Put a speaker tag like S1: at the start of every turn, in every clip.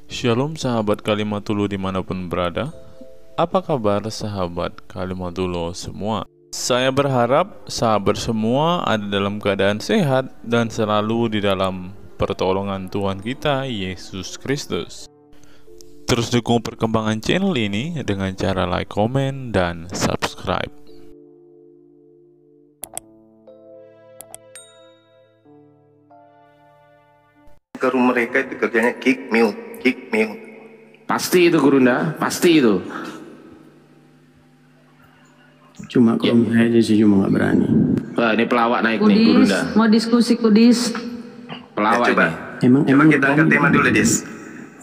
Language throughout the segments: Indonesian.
S1: Shalom sahabat Kalimatullah dimanapun berada. Apa kabar sahabat Kalimatullah semua? Saya berharap sahabat semua ada dalam keadaan sehat dan selalu di dalam pertolongan Tuhan kita Yesus Kristus. Terus dukung perkembangan channel ini dengan cara like, komen, dan subscribe.
S2: Guru mereka itu kerjanya kick mute.
S3: Pasti itu Gurunda, pasti itu.
S4: Cuma kalau saya aja sih cuma nggak berani.
S3: Wah, ini pelawak naik
S5: Kudis,
S3: nih Gurunda.
S5: mau diskusi Kudis.
S3: Pelawak
S2: Coba.
S3: ini.
S2: Coba kita angkat tema dulu, Dis.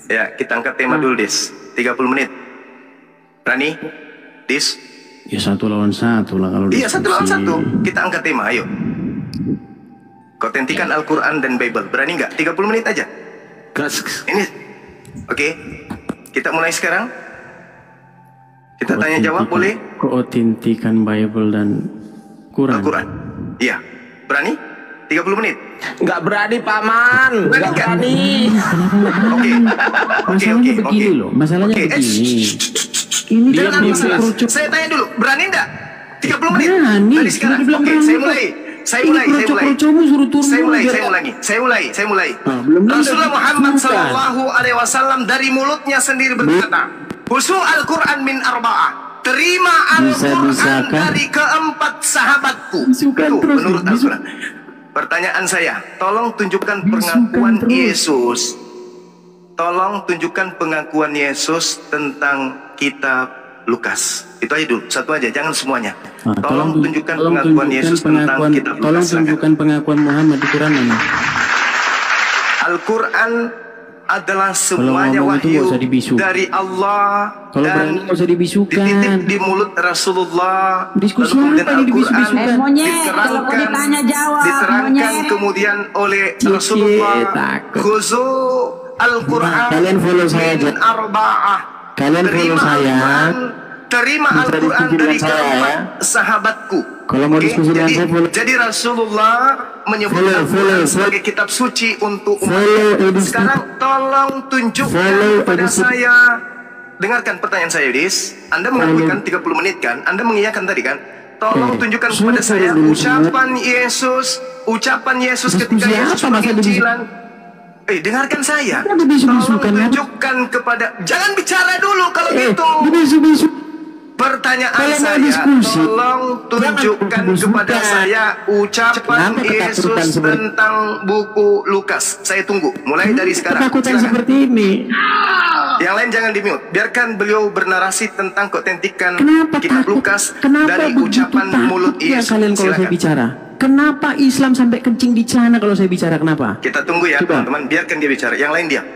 S2: Ya, kita angkat tema dulu, Dis. 30 menit. Berani? Dis?
S4: Ya 1 lawan 1 lah kalau
S2: Iya, 1 lawan
S4: diskusi.
S2: 1. Kita angkat tema, ayo. Kotentikan Al-Quran dan Bible. Berani nggak? 30 menit aja.
S3: Gas.
S2: Ini. Oke. Kita mulai sekarang. Kita tanya jawab, boleh?
S4: Keotentikan Bible dan Quran.
S2: Al-Quran. Iya. Berani? 30 menit.
S3: Nggak berani Paman, nggak berani.
S2: Oke.
S4: Masalahnya begini loh, masalahnya
S2: Oke,
S4: begini. Ini
S2: Jangan
S4: dia
S2: masalah.
S4: kerucut.
S2: Saya tanya dulu, berani enggak? 30 menit.
S4: Berani.
S2: Dari sekarang.
S4: Sudah dibilang
S2: Oke,
S4: berani.
S2: saya mulai. Saya mulai.
S4: Kerucut-kerucutmu suruh turun
S2: Saya
S4: dulu,
S2: mulai.
S4: biar-
S2: Saya mulai.
S4: belum
S2: Rasulullah
S4: ada
S2: Muhammad
S4: bukan.
S2: Sallallahu Alaihi Wasallam dari mulutnya sendiri berkata, "Husu Al-Quran min arba'ah." Terima Al-Quran
S4: Bisa-bisakah?
S2: dari keempat sahabatku.
S4: Bisukan
S2: Itu
S4: terus,
S2: menurut
S4: bisu-
S2: Al-Quran. Pertanyaan saya, tolong tunjukkan
S4: Bisukan
S2: pengakuan
S4: terus.
S2: Yesus. Tolong tunjukkan pengakuan Yesus tentang kitab Lukas. Itu aja dulu, satu aja, jangan semuanya.
S4: Nah,
S2: Tolong tunjukkan pengakuan Yesus tentang kitab
S4: tolong
S2: Lukas.
S4: tunjukkan pengakuan Muhammad di Quran mana?
S2: Al-Quran adalah semuanya
S4: ngomong itu
S2: wahyu
S4: nggak usah dibisukan.
S2: dari Allah
S4: Kalau berani
S2: dan
S4: nggak usah dibisukan.
S2: dititip di mulut Rasulullah.
S4: Diskusi
S2: Lalu kemudian
S4: apa ini
S2: Al-Quran
S4: dibisu-bisukan?
S5: Monyet, kalau mau
S2: diterangkan,
S5: ditanya jawab,
S2: diterangkan
S5: monyet.
S2: kemudian oleh
S4: Cie,
S2: Rasulullah.
S4: takut.
S2: Khuzu Al-Quran
S4: Nah, kalian follow saya
S2: min
S4: aja.
S2: arba'ah.
S4: Kalian follow saya.
S2: Terima
S4: Bisa
S2: Al-Quran
S4: diskusi
S2: dari
S4: dengan saya,
S2: keempat
S4: ya.
S2: sahabatku.
S4: Kalau mau
S2: Oke,
S4: diskusi dengan saya, follow.
S2: jadi Rasulullah menyebut
S4: Follow,
S2: Al-Quran
S4: follow.
S2: sebagai kitab suci untuk
S4: Follow
S2: umat.
S4: edisi.
S2: Sekarang tolong tunjukkan
S4: Follow
S2: kepada
S4: edisi.
S2: saya. Dengarkan pertanyaan saya, Yudis. Anda mengakuikan 30 menit kan? Anda mengiyakan tadi kan? Tolong tunjukkan kepada saya ucapan Yesus ketika
S4: Diskusi
S2: Yesus
S4: apa, masa
S2: penginjilan. Dengarkan saya.
S4: Kenapa
S2: Tolong
S4: dibisu-bisukan, ya?
S2: tunjukkan kepada. Jangan bicara dulu kalau gitu.
S4: Dibisu-bisu.
S2: Pertanyaan
S4: Kalau mau
S2: saya,
S4: diskusi,
S2: tolong tunjukkan
S4: jangan
S2: kepada
S4: diskusikan.
S2: saya ucapan
S4: Kenapa ketakutan
S2: Yesus
S4: seperti-
S2: tentang buku Lukas. Saya tunggu, mulai dari sekarang.
S4: Ketakutan
S2: Silakan.
S4: seperti ini.
S2: Yang lain jangan di-mute. Biarkan beliau bernarasi tentang keotentikan
S4: Kenapa
S2: kitab
S4: takut?
S2: Lukas
S4: Kenapa
S2: dari
S4: begitu
S2: ucapan mulut
S4: takutnya
S2: Yesus.
S4: kalian kalau saya
S2: Silakan.
S4: bicara? Kenapa Islam sampai kencing di celana kalau saya bicara? Kenapa?
S2: Kita tunggu ya,
S4: Coba.
S2: teman-teman. Biarkan dia bicara. Yang lain diam.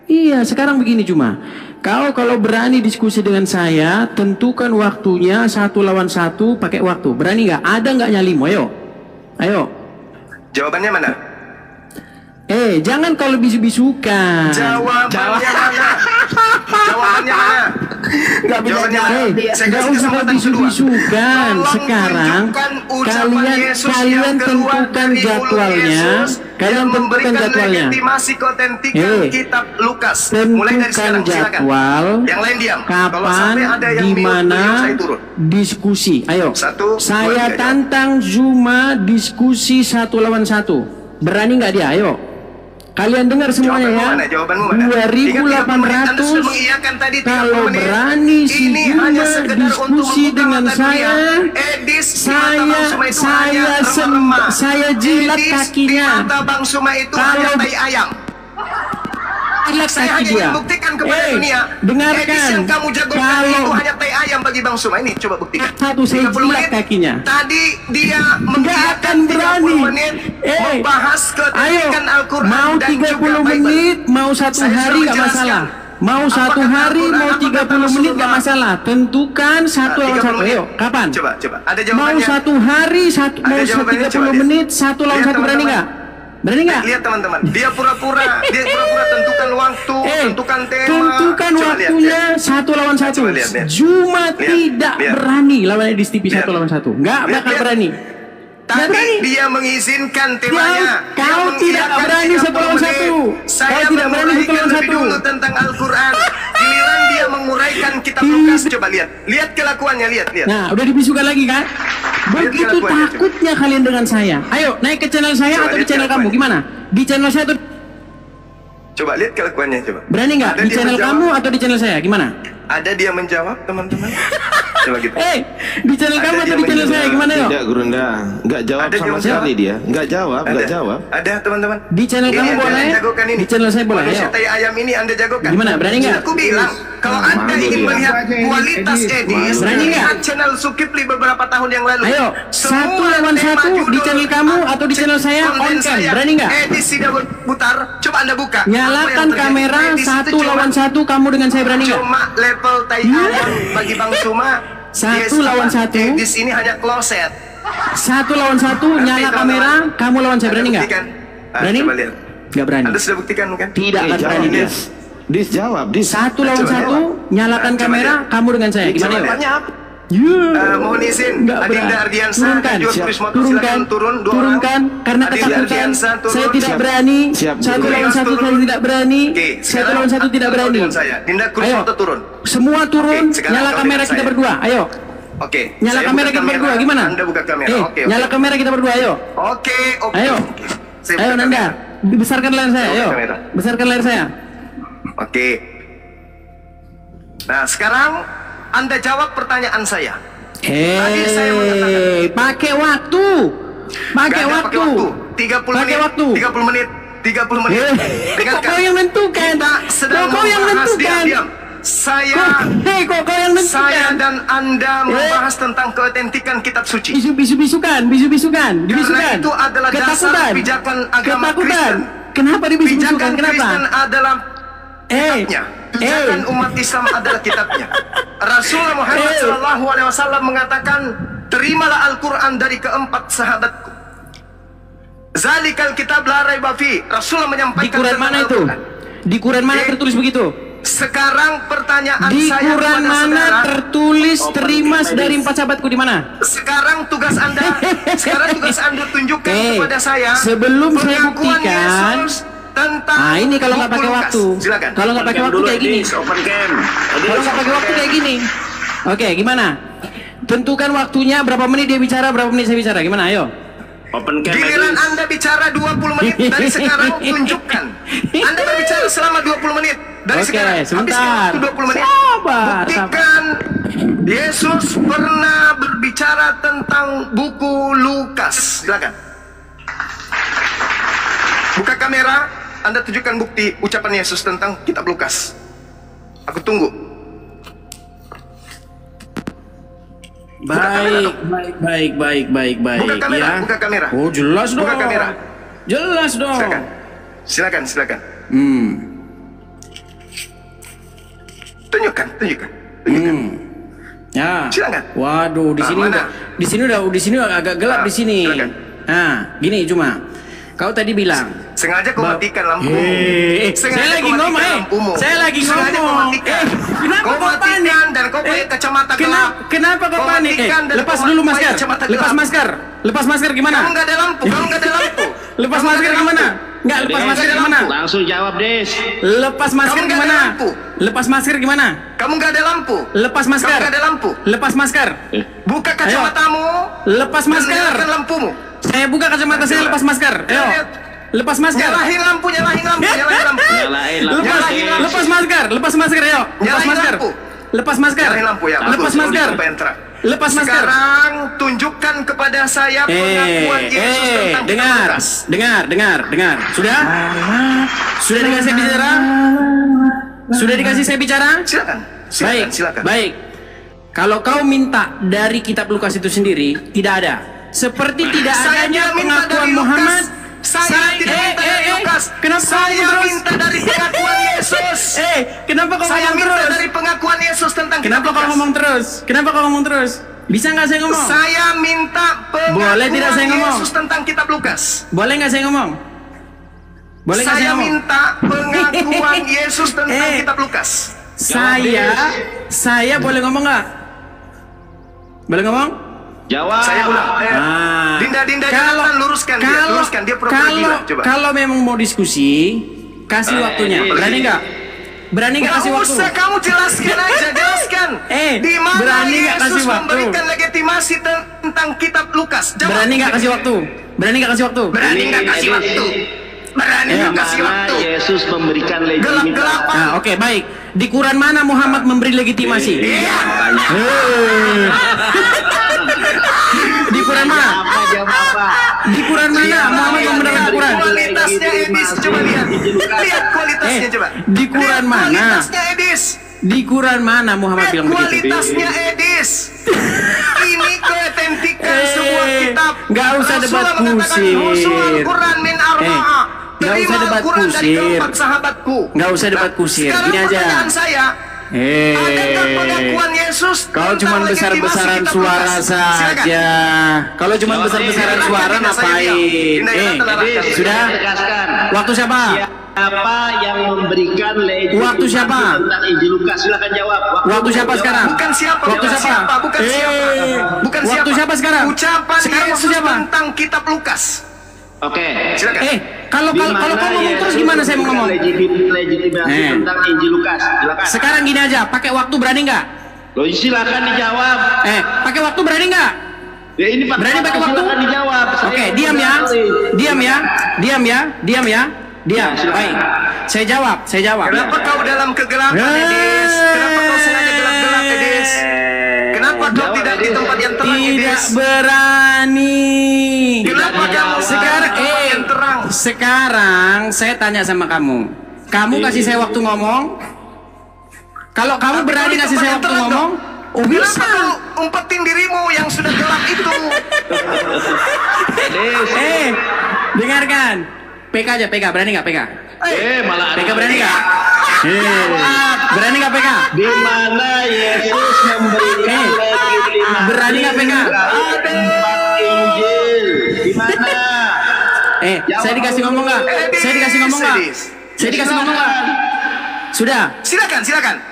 S4: Iya, sekarang begini cuma. Kalau berani diskusi dengan saya, tentukan waktunya 1 lawan 1 pakai waktu. Berani nggak? Ada nggak nyalimu? Ayo.
S2: Jawabannya mana?
S4: Jangan kalau bisu-bisukan.
S2: Jawabannya mana? Jawabannya mana?
S3: Nggak bisa
S2: Jawabannya
S3: jawab
S2: mana?
S3: dia.
S2: Saya
S4: Nggak
S2: kasih
S4: usah
S2: kesempatan kedua.
S4: bisu-bisukan.
S2: Tolong
S4: Sekarang
S2: tunjukkan ucapan Yesus yang
S4: kalian
S2: keluar
S4: tentukan
S2: dari mulut
S4: jadwalnya.
S2: Yesus
S4: Kalian
S2: yang
S4: tentukan
S2: memberikan
S4: jadwalnya.
S2: legitimasi keotentikan kitab Lukas. Mulai dari
S4: Tentukan
S2: sekarang, silakan.
S4: jadwal.
S2: Yang lain diam. Kalau
S4: Kapan,
S2: sampai ada yang
S4: di
S2: mute,
S4: mana
S2: beliau saya turun.
S4: diskusi. Ayo.
S2: 1, 2,
S4: Saya
S2: 3,
S4: tantang Zuma diskusi 1 lawan 1. Berani nggak dia? Ayo. Kalian dengar semuanya
S2: Jawabanmu
S4: ya.
S2: mana? Jawabanmu mana?
S4: 2.800.
S2: Anda sudah mengiyakan tadi 30
S4: Kalau
S2: menit.
S4: berani si
S2: Ini
S4: Zuma
S2: hanya sekedar untuk
S4: diskusi
S2: membuka
S4: dengan
S2: mata
S4: saya,
S2: dunia. Edis di mata Bang Suma itu hanya remah-remah.
S4: saya jilat
S2: Edis
S4: kakinya.
S2: di mata Bang Suma itu
S4: Kalau-
S2: hanya tai ayam.
S4: Jilat
S2: Saya
S4: kaki
S2: hanya
S4: dia.
S2: ingin buktikan kepada dunia.
S4: Dengarkan.
S2: Edis yang kamu jagokan
S4: Kalau-
S2: itu hanya tai ayam bagi Bang Suma. Ini coba buktikan.
S4: Satu, saya
S2: 30
S4: jilat
S2: menit.
S4: kakinya.
S2: Tadi dia
S4: Nggak
S2: mengiyakan
S4: akan
S2: 30
S4: berani.
S2: menit membahas
S4: Ayo,
S2: keotentikan Al-Quran
S4: mau
S2: dan
S4: 30
S2: juga Bible.
S4: menit, mau 1
S2: Saya
S4: hari
S2: suruh
S4: nggak
S2: jelaskan.
S4: masalah. Mau
S2: Apa
S4: 1
S2: kata
S4: hari,
S2: Al-Quran,
S4: mau
S2: apa
S4: 30
S2: kata
S4: menit nggak
S2: Rasulullah?
S4: masalah. Tentukan 1 lawan
S2: 30
S4: 1. Ayo, kapan?
S2: Coba. Ada
S4: Mau
S2: jawabannya.
S4: 1 hari, mau
S2: Ada jawabannya,
S4: 30
S2: coba,
S4: menit, 1 lawan
S2: Lihat,
S4: 1 berani
S2: teman-teman.
S4: nggak? Berani nggak?
S2: Lihat teman-teman, dia pura-pura tentukan waktu, tentukan tema.
S4: Tentukan
S2: Coba
S4: waktunya 1 lawan 1.
S2: Coba lihat.
S4: Zuma tidak
S2: lihat.
S4: berani lawan Edis TV
S2: Lihat.
S4: 1 lawan 1. Nggak
S2: Lihat,
S4: bakal
S2: lihat.
S4: berani.
S2: Tadi
S4: berani.
S2: dia mengizinkan temanya.
S4: Kau
S2: Dia
S4: tidak
S2: mengiyakan
S4: berani
S2: 30
S4: 1 lawan
S2: menit.
S4: 1.
S2: Saya
S4: Kau tidak berani 1
S2: menguraikan
S4: lawan
S2: lebih
S4: 1.
S2: dulu tentang coba lihat. Lihat kelakuannya, lihat.
S4: Nah, udah dibisukan lagi kan? Begitu
S2: kelakuannya,
S4: takutnya kalian dengan saya. Ayo, naik ke channel saya
S2: Coba
S4: atau di
S2: lihat
S4: channel kamu?
S2: kelakuannya.
S4: Gimana? Di channel saya atau
S2: Coba lihat kelakuannya, coba.
S4: berani nggak?
S2: Ada
S4: Di
S2: dia
S4: channel
S2: menjawab.
S4: kamu atau di channel saya? Gimana?
S2: Ada dia menjawab, teman-teman. Coba gitu.
S4: Di channel
S2: Ada
S4: kamu
S2: dia
S4: atau di channel saya?
S2: menjawab.
S4: Gimana yuk?
S3: Tidak Gurunda, nggak jawab
S2: Ada
S3: sama
S2: dia
S3: sekali dia. Nggak jawab.
S2: Ada, teman-teman.
S4: Di channel
S2: Ini
S4: kamu
S2: Anda
S4: boleh?
S2: yang jagokan ini.
S4: Di channel saya boleh,
S2: Manusia
S4: ayo.
S2: tai ayam ini Anda jagokan.
S4: Gimana, berani nggak?
S2: Aku bilang, kalau Anda
S3: Malu
S2: ingin
S3: dia.
S2: melihat kualitas Edis,
S4: Berani nggak?
S2: lihat channel Zulkifli beberapa tahun yang lalu.
S4: Ayo,
S2: Semua
S4: 1 lawan
S2: tema
S4: 1 di
S2: judul
S4: channel kamu atau di channel saya
S2: konten
S4: on cam.
S2: saya,
S4: Berani nggak?
S2: Edis tidak berputar. Coba Anda buka.
S4: Nyalakan
S2: Apa yang terjadi?
S4: kamera
S2: Edis itu
S4: 1
S2: cuma-
S4: lawan 1 kamu dengan saya, berani nggak?
S2: Cuma level tai ayam bagi Bang Suma.
S4: 1 lawan 1.
S2: Edis ini hanya kloset.
S4: 1 lawan 1
S2: Nanti
S4: nyala
S2: teman-teman,
S4: kamera, kamu lawan saya, berani
S2: Anda
S4: nggak?
S2: buktikan.
S4: Berani?
S2: Coba lihat.
S4: Nggak berani.
S2: Anda sudah buktikan bukan?
S4: Tidak akan berani dia.
S3: Dis jawab, Dis.
S4: 1 lawan
S2: Coba
S4: 1 nyalakan
S2: Coba
S4: kamera,
S2: lihat.
S4: kamu dengan saya. Gimana yuk?
S2: Jawabannya apa?
S4: Yeah.
S2: Mohon izin,
S4: Nggak
S2: Adinda
S4: berani.
S2: Ardiansa,
S4: Turunkan,
S2: Najwa
S3: siap.
S2: Turismoto,
S4: turunkan,
S2: silakan turun, dua
S4: turunkan,
S2: orang.
S4: karena
S2: Adinda
S4: ketakutan.
S2: Ardiansa, turun.
S4: Saya tidak
S3: Siap.
S4: berani.
S3: Siap.
S4: 1 lawan
S2: Turun.
S4: 1 saya tidak berani.
S2: Oke,
S4: 1 lawan 1 tidak berani.
S2: dengan saya. Dinda
S4: Ayo,
S2: Turismoto turun.
S4: semua turun.
S2: Oke, sekarang
S4: Nyala
S2: kau
S4: kamera
S2: dengan
S4: kita
S2: saya.
S4: berdua. Ayo,
S2: Oke.
S4: nyala
S2: saya
S4: kamera
S2: buka
S4: kita berdua. Gimana?
S2: Anda buka kamera. Oke.
S4: Nyala kamera kita berdua. Ayo,
S2: Oke.
S4: ayo,
S2: Oke. Saya
S4: ayo
S2: buka
S4: Nanda,
S2: kamera.
S4: besarkan layar saya.
S2: Saya
S4: Ayo,
S2: buka kamera.
S4: besarkan layar saya.
S2: Oke. Nah, sekarang Anda jawab pertanyaan saya. Tadi saya mengatakan-
S4: Pakai waktu. Pakai
S2: Nggak ada
S4: waktu.
S2: 30
S4: Pakai
S2: menit.
S4: waktu.
S2: 30 menit. 30 menit.
S4: Kok kau yang nentukan?
S2: Kita sedang
S4: Kok kau yang
S2: membahas.
S4: nentukan?
S2: Diam. Saya
S4: Kok kau yang nentukan?
S2: Saya dan Anda membahas tentang keautentikan kitab suci.
S4: Bisu-bisukan.
S2: Karena itu adalah dasar pijakan agama Kristen.
S4: Kenapa dibisukan?
S2: Pijakan
S4: Kenapa?
S2: Kristen adalah kitabnya. Pijakan umat Islam adalah kitabnya. Rasulullah Muhammad SAW mengatakan, terimalah Al-Quran dari keempat sahabatku. Zalikal kitab la raiba fi. Rasulullah
S4: Di
S2: menyampaikan
S4: Quran
S2: tentang
S4: mana itu?
S2: Al-Quran.
S4: Di Quran mana tertulis begitu?
S2: Sekarang pertanyaan
S4: Di
S2: saya
S4: Quran
S2: kepada
S4: mana
S2: saudara,
S4: tertulis terima dari 4 sahabatku di mana?
S2: sekarang tugas Anda tunjukkan kepada saya
S4: Sebelum saya
S2: pengakuan
S4: buktikan.
S2: Yesus tentang
S4: Ini kalau nggak
S2: buku
S4: pakai
S2: Lukas.
S4: waktu.
S2: Silakan.
S4: Kalau nggak pakai waktu kayak gini.
S3: Open cam.
S4: Kalau nggak pakai waktu kayak gini. Oke, gimana? Tentukan waktunya, berapa menit dia bicara, berapa menit saya bicara. Gimana? Ayo.
S3: Open cam.
S2: Giliran Anda bicara 20 menit dari sekarang, tunjukkan. Anda berbicara selama 20 menit dari
S4: Oke,
S2: sekarang.
S4: sebentar.
S2: Habiskan waktu 20 menit.
S4: Sabar,
S2: Buktikan Yesus pernah berbicara tentang buku Lukas. Silakan. Buka kamera, Anda tunjukkan bukti ucapan Yesus tentang kitab Lukas. Aku tunggu.
S4: Baik.
S2: Buka kamera,
S4: Ya.
S2: buka kamera.
S4: Oh, jelas dong.
S2: Buka kamera.
S4: Jelas dong.
S2: Silakan. Tunjukkan.
S4: Ya.
S2: Silakan.
S4: Waduh, di
S2: Ah,
S4: sini
S2: mana?
S4: udah, di sini agak gelap
S2: Ah,
S4: di sini.
S2: silakan.
S4: Nah, gini cuma. Kau tadi bilang.
S2: Sengaja kau matikan lampumu.
S4: Saya lagi ngomong, Saya lagi
S2: Sengaja kau
S4: ngomong.
S2: matikan.
S4: Kenapa
S2: Kau
S4: kau panik?
S2: matikan dan kau pakai kacamata gelap.
S4: Kenapa kau
S2: Kau
S4: panik?
S2: matikan dan
S4: Lepas
S2: kau
S4: dulu
S2: pakai
S4: masker.
S2: kacamata
S4: Lepas
S2: gelap.
S4: masker. Lepas masker gimana?
S2: Kamu nggak ada lampu.
S4: Lepas
S2: Kamu
S4: masker
S2: nggak ada
S4: gimana?
S2: lampu.
S4: Enggak, lepas
S2: Kamu
S4: masker
S2: nggak ada
S4: gimana?
S2: lampu.
S3: Langsung jawab, Des.
S4: Lepas masker
S2: Kamu nggak ada
S4: gimana?
S2: lampu.
S4: Lepas masker gimana?
S2: Kamu nggak ada lampu.
S4: Lepas
S2: Kamu
S4: masker.
S2: nggak ada lampu.
S4: Lepas masker.
S2: Buka kacamatamu.
S4: Lepas
S2: dan
S4: masker.
S2: nyalakan lampumu.
S4: Saya buka kacamata saya, lepas masker. Ayo.
S2: Lihat.
S4: Lepas masker.
S2: Nyalahin lampu.
S3: Nyalain lampu.
S4: Lepas masker, lepas masker, ayo. Lepas
S2: Nyalahin
S4: masker.
S2: lampu.
S4: Lepas masker.
S2: Nyalahin lampu ya.
S4: Lepas
S2: Bagus.
S4: masker.
S2: Supaya terang.
S4: Lepas masker.
S2: Sekarang tunjukkan kepada saya pengakuan Yesus tentang
S4: dengar,
S2: Lukas.
S4: dengar. Sudah? Sudah dikasih saya bicara? Sudah dikasih saya bicara?
S2: Silakan.
S4: Baik. Kalau kau minta dari kitab Lukas itu sendiri, tidak ada. Seperti tidak
S2: Saya
S4: adanya
S2: tidak minta
S4: pengakuan
S2: dari
S4: Muhammad.
S2: Saya tidak minta dari Lukas.
S4: Kenapa
S2: Saya
S4: kamu terus?
S2: minta dari pengakuan Yesus.
S4: Kenapa kau
S2: Saya
S4: ngomong
S2: minta
S4: terus?
S2: dari pengakuan Yesus tentang
S4: Kenapa
S2: kitab
S4: kau
S2: Lukas.
S4: ngomong terus? Kenapa kau ngomong terus? Bisa nggak saya ngomong?
S2: Saya minta pengakuan
S4: Boleh tidak saya ngomong?
S2: Yesus tentang kitab Lukas.
S4: Boleh nggak saya ngomong? Boleh nggak saya
S2: Saya
S4: ngomong?
S2: minta pengakuan Yesus tentang kitab Lukas.
S4: Saya boleh ngomong nggak? Boleh ngomong?
S3: Jawab.
S2: Saya ulang. Dinda, Jonathan, luruskan dia. Dia pura-pura gila. Coba.
S4: Kalau memang mau diskusi, kasih waktunya. Berani nggak? Berani nggak kasih waktu?
S2: Usah kamu jelaskan aja, jelaskan. Di mana
S4: berani nggak kasih
S2: Yesus
S4: waktu?
S2: memberikan legitimasi tentang kitab Lukas? Jawab.
S4: Berani nggak kasih waktu? Berani nggak kasih waktu?
S2: Berani nggak kasih waktu? Berani nggak kasih waktu?
S3: Yesus memberikan legitimasi.
S2: Gelap-gelapan.
S4: Nah, oke, baik. Di Quran mana Muhammad memberi legitimasi?
S2: Iya.
S4: Di Quran mana? Di Quran mana Muhammad membenarkan Quran?
S2: Kualitasnya Edis, coba lihat. Lihat kualitasnya coba.
S4: Di Quran
S2: Lihat
S4: mana?
S2: Kualitasnya Edis.
S4: Di Quran mana Muhammad
S2: Lihat
S4: bilang begitu?
S2: kualitasnya Edis. Ini keautentikan sebuah kitab.
S4: Nggak usah debat
S2: Rasulullah mengatakan,
S4: kusir.
S2: "Husul Quran min arba'a."
S4: Nggak usah
S2: Terima
S4: debat
S2: Al-Quran dari
S4: kusir.
S2: keempat sahabatku.
S4: Nggak usah debat kusir.
S2: Sekarang
S4: Gini aja.
S2: pertanyaan saya, adakah pengakuan Yesus
S4: Kau
S2: tentang
S4: cuma
S2: legitimasi
S4: besar-besaran
S2: kitab
S4: suara
S2: Lukas? Silakan.
S4: saja. Kalau cuma besar-besaran suara ngapain? Sudah? Waktu siapa?
S3: Siapa yang memberikan legitimasi
S4: Waktu siapa?
S3: tentang Injil Lukas? Silakan jawab.
S4: Waktu siapa sekarang?
S2: Bukan siapa,
S4: Waktu
S2: bukan
S4: siapa?
S2: siapa, bukan siapa. Bukan
S4: Waktu siapa sekarang?
S2: Ucapan
S4: Sekarang waktu
S2: Yesus
S4: siapa?
S2: tentang kitab Lukas.
S3: Oke.
S2: Silakan.
S4: Kalau kau ngomong terus gimana saya mau ngomong?
S3: Legitimasi tentang Injil Lukas. Silakan.
S4: Sekarang gini aja, pakai waktu berani nggak?
S3: Loh, silakan dijawab.
S4: Pakai waktu berani nggak?
S3: Ya ini Pak.
S4: Berani pakai waktu?
S3: Silakan dijawab.
S4: Oke, diam ya. Diam ya. Diam ya. Diam ya. Diam. Baik. Saya jawab.
S2: Kenapa kau dalam kegelapan, Edis? Kenapa kau sengaja gelap-gelap, Edis? Kenapa kau tidak di tempat yang terang,
S4: Tidak
S2: Edis?
S4: berani.
S2: Kenapa kamu
S4: Sekarang,
S2: di tempat yang terang?
S4: sekarang saya tanya sama kamu. Kamu kasih saya waktu ngomong. Kalau kamu
S2: Tapi
S4: berani
S2: kau di
S4: kasih
S2: tempat
S4: saya
S2: yang
S4: waktu
S2: terang
S4: ngomong,
S2: dong.
S4: oh bisa.
S2: Kenapa kau umpetin dirimu yang sudah gelap itu?
S4: Dengarkan. PK aja, PK. Berani nggak PK?
S3: Malah
S4: PK berani nggak? Berani nggak PK?
S3: di mana Yesus memberikan legitimasi
S4: Berani nggak PK?
S3: tempat Injil? Di mana?
S4: Saya dikasih ngomong nggak? Saya dikasih ngomong nggak? Saya dikasih ngomong nggak? Sudah.
S2: Silakan.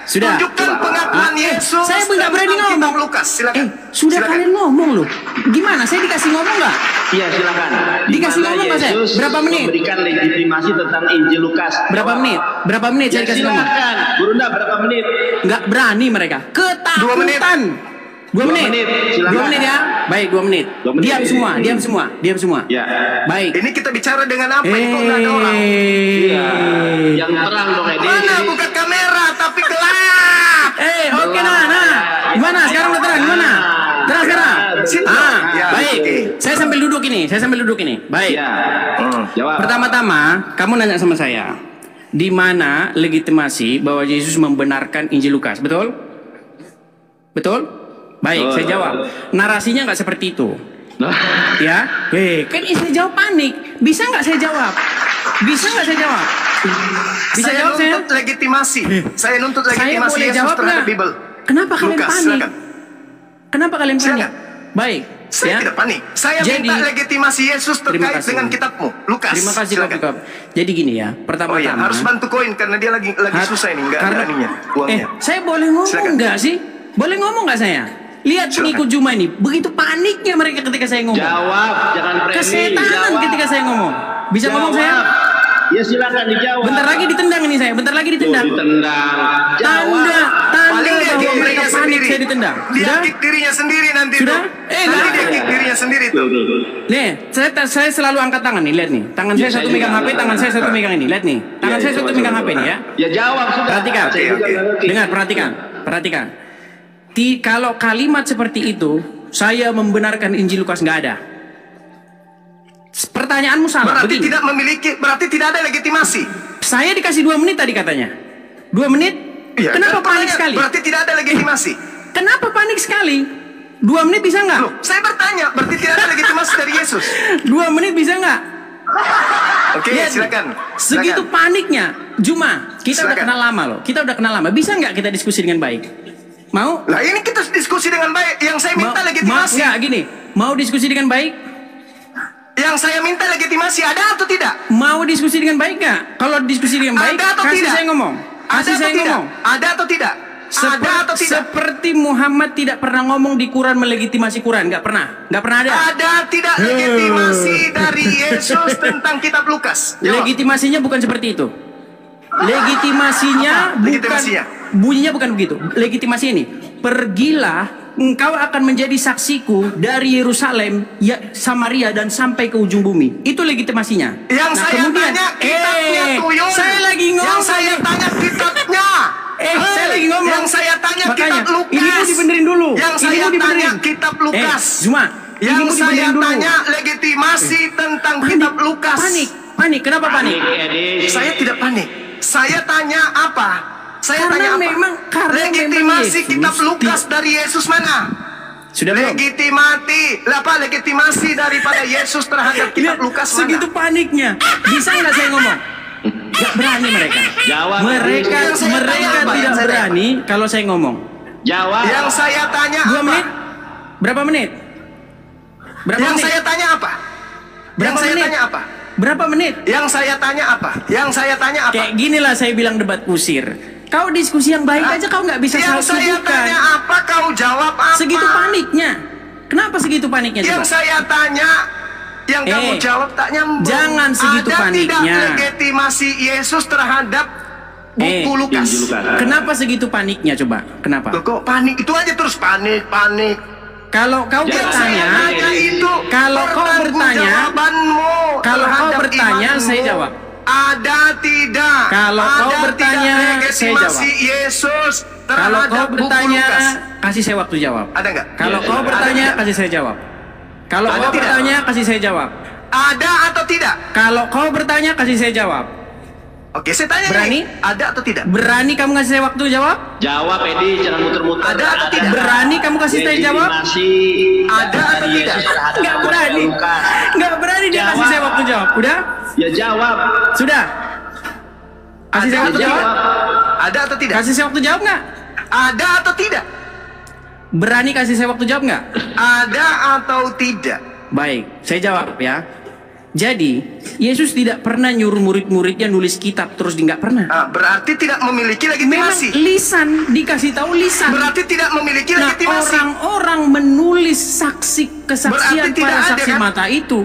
S4: Sudah.
S2: Tunjukkan pengakuan Yesus.
S4: Saya nggak berani
S2: tentang kitab
S4: ngomong.
S2: Lukas. Silakan.
S4: Sudah
S2: Silakan.
S4: kalian ngomong loh. Gimana? Saya dikasih ngomong nggak?
S3: Iya, silakan. Di
S4: Dikasih
S3: mana
S4: ngomong nggak saya?
S3: Yesus
S4: Berapa menit?
S3: memberikan legitimasi tentang Injil Lukas?
S4: Berapa menit? Berapa menit saya
S3: Ya,
S4: dikasih ngomong?
S3: silakan. Burunda, berapa menit?
S4: Nggak berani mereka. Ketakutan.
S2: 2 menit.
S4: 2 menit.
S3: Silakan.
S4: 2 menit ya. Baik, 2 menit.
S3: 2 menit.
S4: Diam semua.
S3: Ya.
S4: Baik.
S2: Ini kita bicara dengan apa? Ini kok nggak ada orang?
S3: Iya. Yang terang dong, Edis.
S2: Mana buka kamera tapi gelap.
S4: Oke nah. Gimana? Sekarang udah terang, gimana? Terang sekarang.
S2: Situ. Ya,
S4: Baik.
S2: oke.
S4: Saya sambil duduk ini. Baik.
S3: Ya. Jawab.
S4: Pertama-tama, kamu nanya sama saya, di mana legitimasi bahwa Yesus membenarkan Injil Lukas? Betul? Betul? Baik, saya jawab. Narasinya nggak seperti itu. Ya? Kan saya jawab panik. Bisa nggak saya jawab? Bisa jawab
S2: Saya
S4: jawab saya?
S2: nuntut legitimasi. Saya nuntut
S4: Saya
S2: legitimasi
S4: boleh
S2: Yesus
S4: jawab
S2: terhadap
S4: nggak?
S2: Bible.
S4: Kenapa kalian
S2: Lukas,
S4: panik?
S2: silakan.
S4: Kenapa kalian panik?
S2: Silakan.
S4: Baik.
S2: Saya tidak panik. Saya
S4: Jadi-
S2: minta legitimasi Yesus
S4: Terima
S2: terkait
S4: kasih.
S2: dengan kitabmu, Lukas.
S4: Terima kasih Pak
S2: Silakan.
S4: Bikop. Jadi gini ya,
S2: Oh iya,
S4: pertama-tama
S2: harus bantu koin karena dia lagi susah ini, nggak ada ininya, uangnya.
S4: Saya boleh ngomong
S2: Silakan.
S4: nggak sih? Boleh ngomong nggak saya? Lihat
S2: Silakan.
S4: pengikut Juma ini, begitu paniknya mereka ketika saya ngomong.
S3: Jawab, jangan premi.
S4: Kesetanan
S3: Jawab.
S4: ketika saya ngomong. Bisa ngomong saya?
S3: Ya silakan dijawab.
S4: Bentar lagi ditendang ini saya, bentar lagi
S3: Tuh,
S4: ditendang.
S3: ditendang.
S4: Tanda
S2: Paling dia
S4: bahwa
S2: kick
S4: mereka
S2: dirinya
S4: panik
S2: sendiri.
S4: saya ditendang.
S2: Dia
S4: Sudah?
S2: kick dirinya sendiri nanti
S4: Sudah?
S2: tuh.
S4: Nggak
S2: Nanti dia
S4: ada.
S2: kick dirinya sendiri tuh.
S4: Nih, saya selalu angkat tangan nih, lihat nih. Tangan saya
S3: saya
S4: satu
S3: juga
S4: megang HP,
S3: angkat
S4: tangan saya
S3: tangan.
S4: satu megang ini, lihat nih. Tangan saya satu megang HP nih ya.
S3: Ya jawab sudah.
S4: Perhatikan.
S3: Saya juga
S2: Oke.
S3: nggak ngerti.
S4: Dengar, perhatikan. Kalau kalimat seperti itu, saya membenarkan Injil Lukas nggak ada. Pertanyaanmu salah.
S2: Berarti
S4: Begini,
S2: tidak memiliki, berarti tidak ada legitimasi.
S4: saya dikasih 2 menit tadi katanya. 2 menit?
S2: Iya,
S4: Kenapa
S2: kan
S4: panik
S2: pertanyaan,
S4: sekali?
S2: Berarti tidak ada legitimasi.
S4: Kenapa panik sekali? 2 menit bisa nggak?
S2: Loh, saya bertanya, berarti tidak ada legitimasi dari Yesus.
S4: 2 menit bisa nggak?
S2: Oke,
S4: Lihat,
S2: silakan.
S4: Segitu
S2: Silakan.
S4: paniknya. Juma, kita udah
S2: Silakan.
S4: kenal lama loh. Kita udah kenal lama. Bisa nggak kita diskusi dengan baik? Mau?
S2: Lah ini kita diskusi dengan baik. Yang saya minta legitimasi.
S4: Nggak, gini. Mau diskusi dengan baik?
S2: Yang saya minta legitimasi ada atau tidak?
S4: Mau diskusi dengan baik nggak? Kalau diskusi dengan baik,
S2: Ada atau
S4: kasih
S2: tidak?
S4: saya ngomong.
S2: Ada
S4: Kasih
S2: atau
S4: saya
S2: tidak?
S4: ngomong.
S2: Ada atau tidak? Ada atau tidak?
S4: Seperti Muhammad tidak pernah ngomong di Quran melegitimasi Quran, nggak pernah ada.
S2: Ada tidak legitimasi dari Yesus tentang kitab Lukas? Jawab.
S4: Legitimasinya bukan seperti itu. Legitimasinya
S2: Apa?
S4: bukan
S2: Legitimasinya?
S4: bunyinya bukan begitu. Legitimasi ini, pergilah engkau akan menjadi saksiku dari Yerusalem, Samaria dan sampai ke ujung bumi. Itu legitimasinya.
S2: Yang saya tanya kitabnya Tuyul.
S4: saya lagi ngomong.
S2: Yang saya tanya kitabnya.
S4: Saya lagi ngomong.
S2: Yang saya tanya
S4: Makanya,
S2: kitab Lukas.
S4: ini mau dibenerin dulu.
S2: Yang
S4: Ini
S2: saya
S4: mau dibenerin.
S2: tanya kitab Lukas.
S4: Zuma, ini
S2: Yang
S4: mau
S2: saya
S4: dibenerin dulu.
S2: tanya legitimasi tentang kitab Lukas.
S4: Panik. Kenapa panik?
S2: Saya tidak panik. Saya tanya apa? Saya
S4: Karena
S2: tanya apa?
S4: memang
S2: Legitimasi
S4: Yesus
S2: kitab Lukas dari Yesus mana?
S4: Sudah belum?
S2: Legitimasi daripada Yesus terhadap kitab
S4: Lihat,
S2: Lukas mana?
S4: segitu paniknya. Bisa nggak saya ngomong? Nggak berani mereka.
S3: Jawab.
S4: Mereka
S2: Yang saya tanya apa?
S4: tidak
S2: Yang saya
S4: berani kalau saya ngomong.
S3: Jawab.
S2: Yang saya tanya
S4: 2
S2: apa?
S4: menit? Berapa menit? Berapa
S2: Yang
S4: menit?
S2: saya tanya apa? Yang
S4: Berapa
S2: saya
S4: menit?
S2: tanya apa?
S4: Berapa menit?
S2: Yang saya tanya apa? Yang saya tanya apa?
S4: Kayak gini lah saya bilang debat kusir. Kau diskusi yang baik aja kau nggak bisa
S2: Yang saya tanya apa? Kau jawab apa?
S4: Segitu paniknya. Kenapa segitu paniknya
S2: Yang
S4: coba?
S2: saya tanya, yang kamu jawab tak nyambung.
S4: Jangan segitu
S2: Ada
S4: paniknya.
S2: tidak legitimasi Yesus terhadap buku Lukas?
S4: Kenapa segitu paniknya coba? Kenapa?
S2: Loh, kok panik? Itu aja terus panik.
S4: Kalau kau
S2: Yang saya
S4: bertanya,
S2: tanya itu
S4: kalau kau bertanya,
S2: pertanggungjawabanmu
S4: kalau kau
S2: terhadap
S4: bertanya,
S2: imanmu.
S4: saya jawab.
S2: Ada tidak?
S4: Kalau kau
S2: Ada
S4: bertanya,
S2: tidak
S4: saya
S2: legitimasi
S4: jawab.
S2: Yesus
S4: Kalau
S2: terhadap
S4: kau
S2: buku
S4: bertanya,
S2: Lukas?
S4: kasih saya waktu jawab.
S2: Ada nggak?
S4: Kalau kau
S2: Ada
S4: bertanya,
S2: tidak?
S4: kasih saya jawab. Kalau
S2: Ada
S4: kau
S2: tidak?
S4: bertanya, kasih saya jawab.
S2: Ada atau tidak?
S4: Kalau kau bertanya, kasih saya jawab.
S2: Oke, saya tanya
S4: Berani?
S2: nih. Ada atau tidak?
S4: Berani kamu kasih saya waktu jawab?
S3: Jawab Edi, jangan muter-muter.
S2: Ada atau tidak?
S4: Berani kamu kasih saya jawab?
S2: Ada atau tidak?
S4: Nggak berani. Nggak berani dia kasih saya waktu jawab. Udah?
S3: Ya jawab.
S4: Sudah? Kasih saya
S2: Ada
S4: waktu
S2: atau
S4: jawab?
S2: tidak? Ada atau tidak?
S4: Kasih saya waktu jawab nggak?
S2: Ada atau tidak?
S4: Berani kasih saya waktu jawab nggak?
S2: Ada atau tidak?
S4: Baik, saya jawab ya. Jadi, Yesus tidak pernah nyuruh murid-muridnya nulis kitab terus dia nggak pernah.
S2: Berarti tidak memiliki
S4: Memang
S2: legitimasi.
S4: lisan dikasih tahu lisan.
S2: Berarti tidak memiliki
S4: Nah,
S2: legitimasi.
S4: orang-orang menulis kesaksian
S2: Berarti tidak
S4: para
S2: ada,
S4: saksi
S2: kan?
S4: mata itu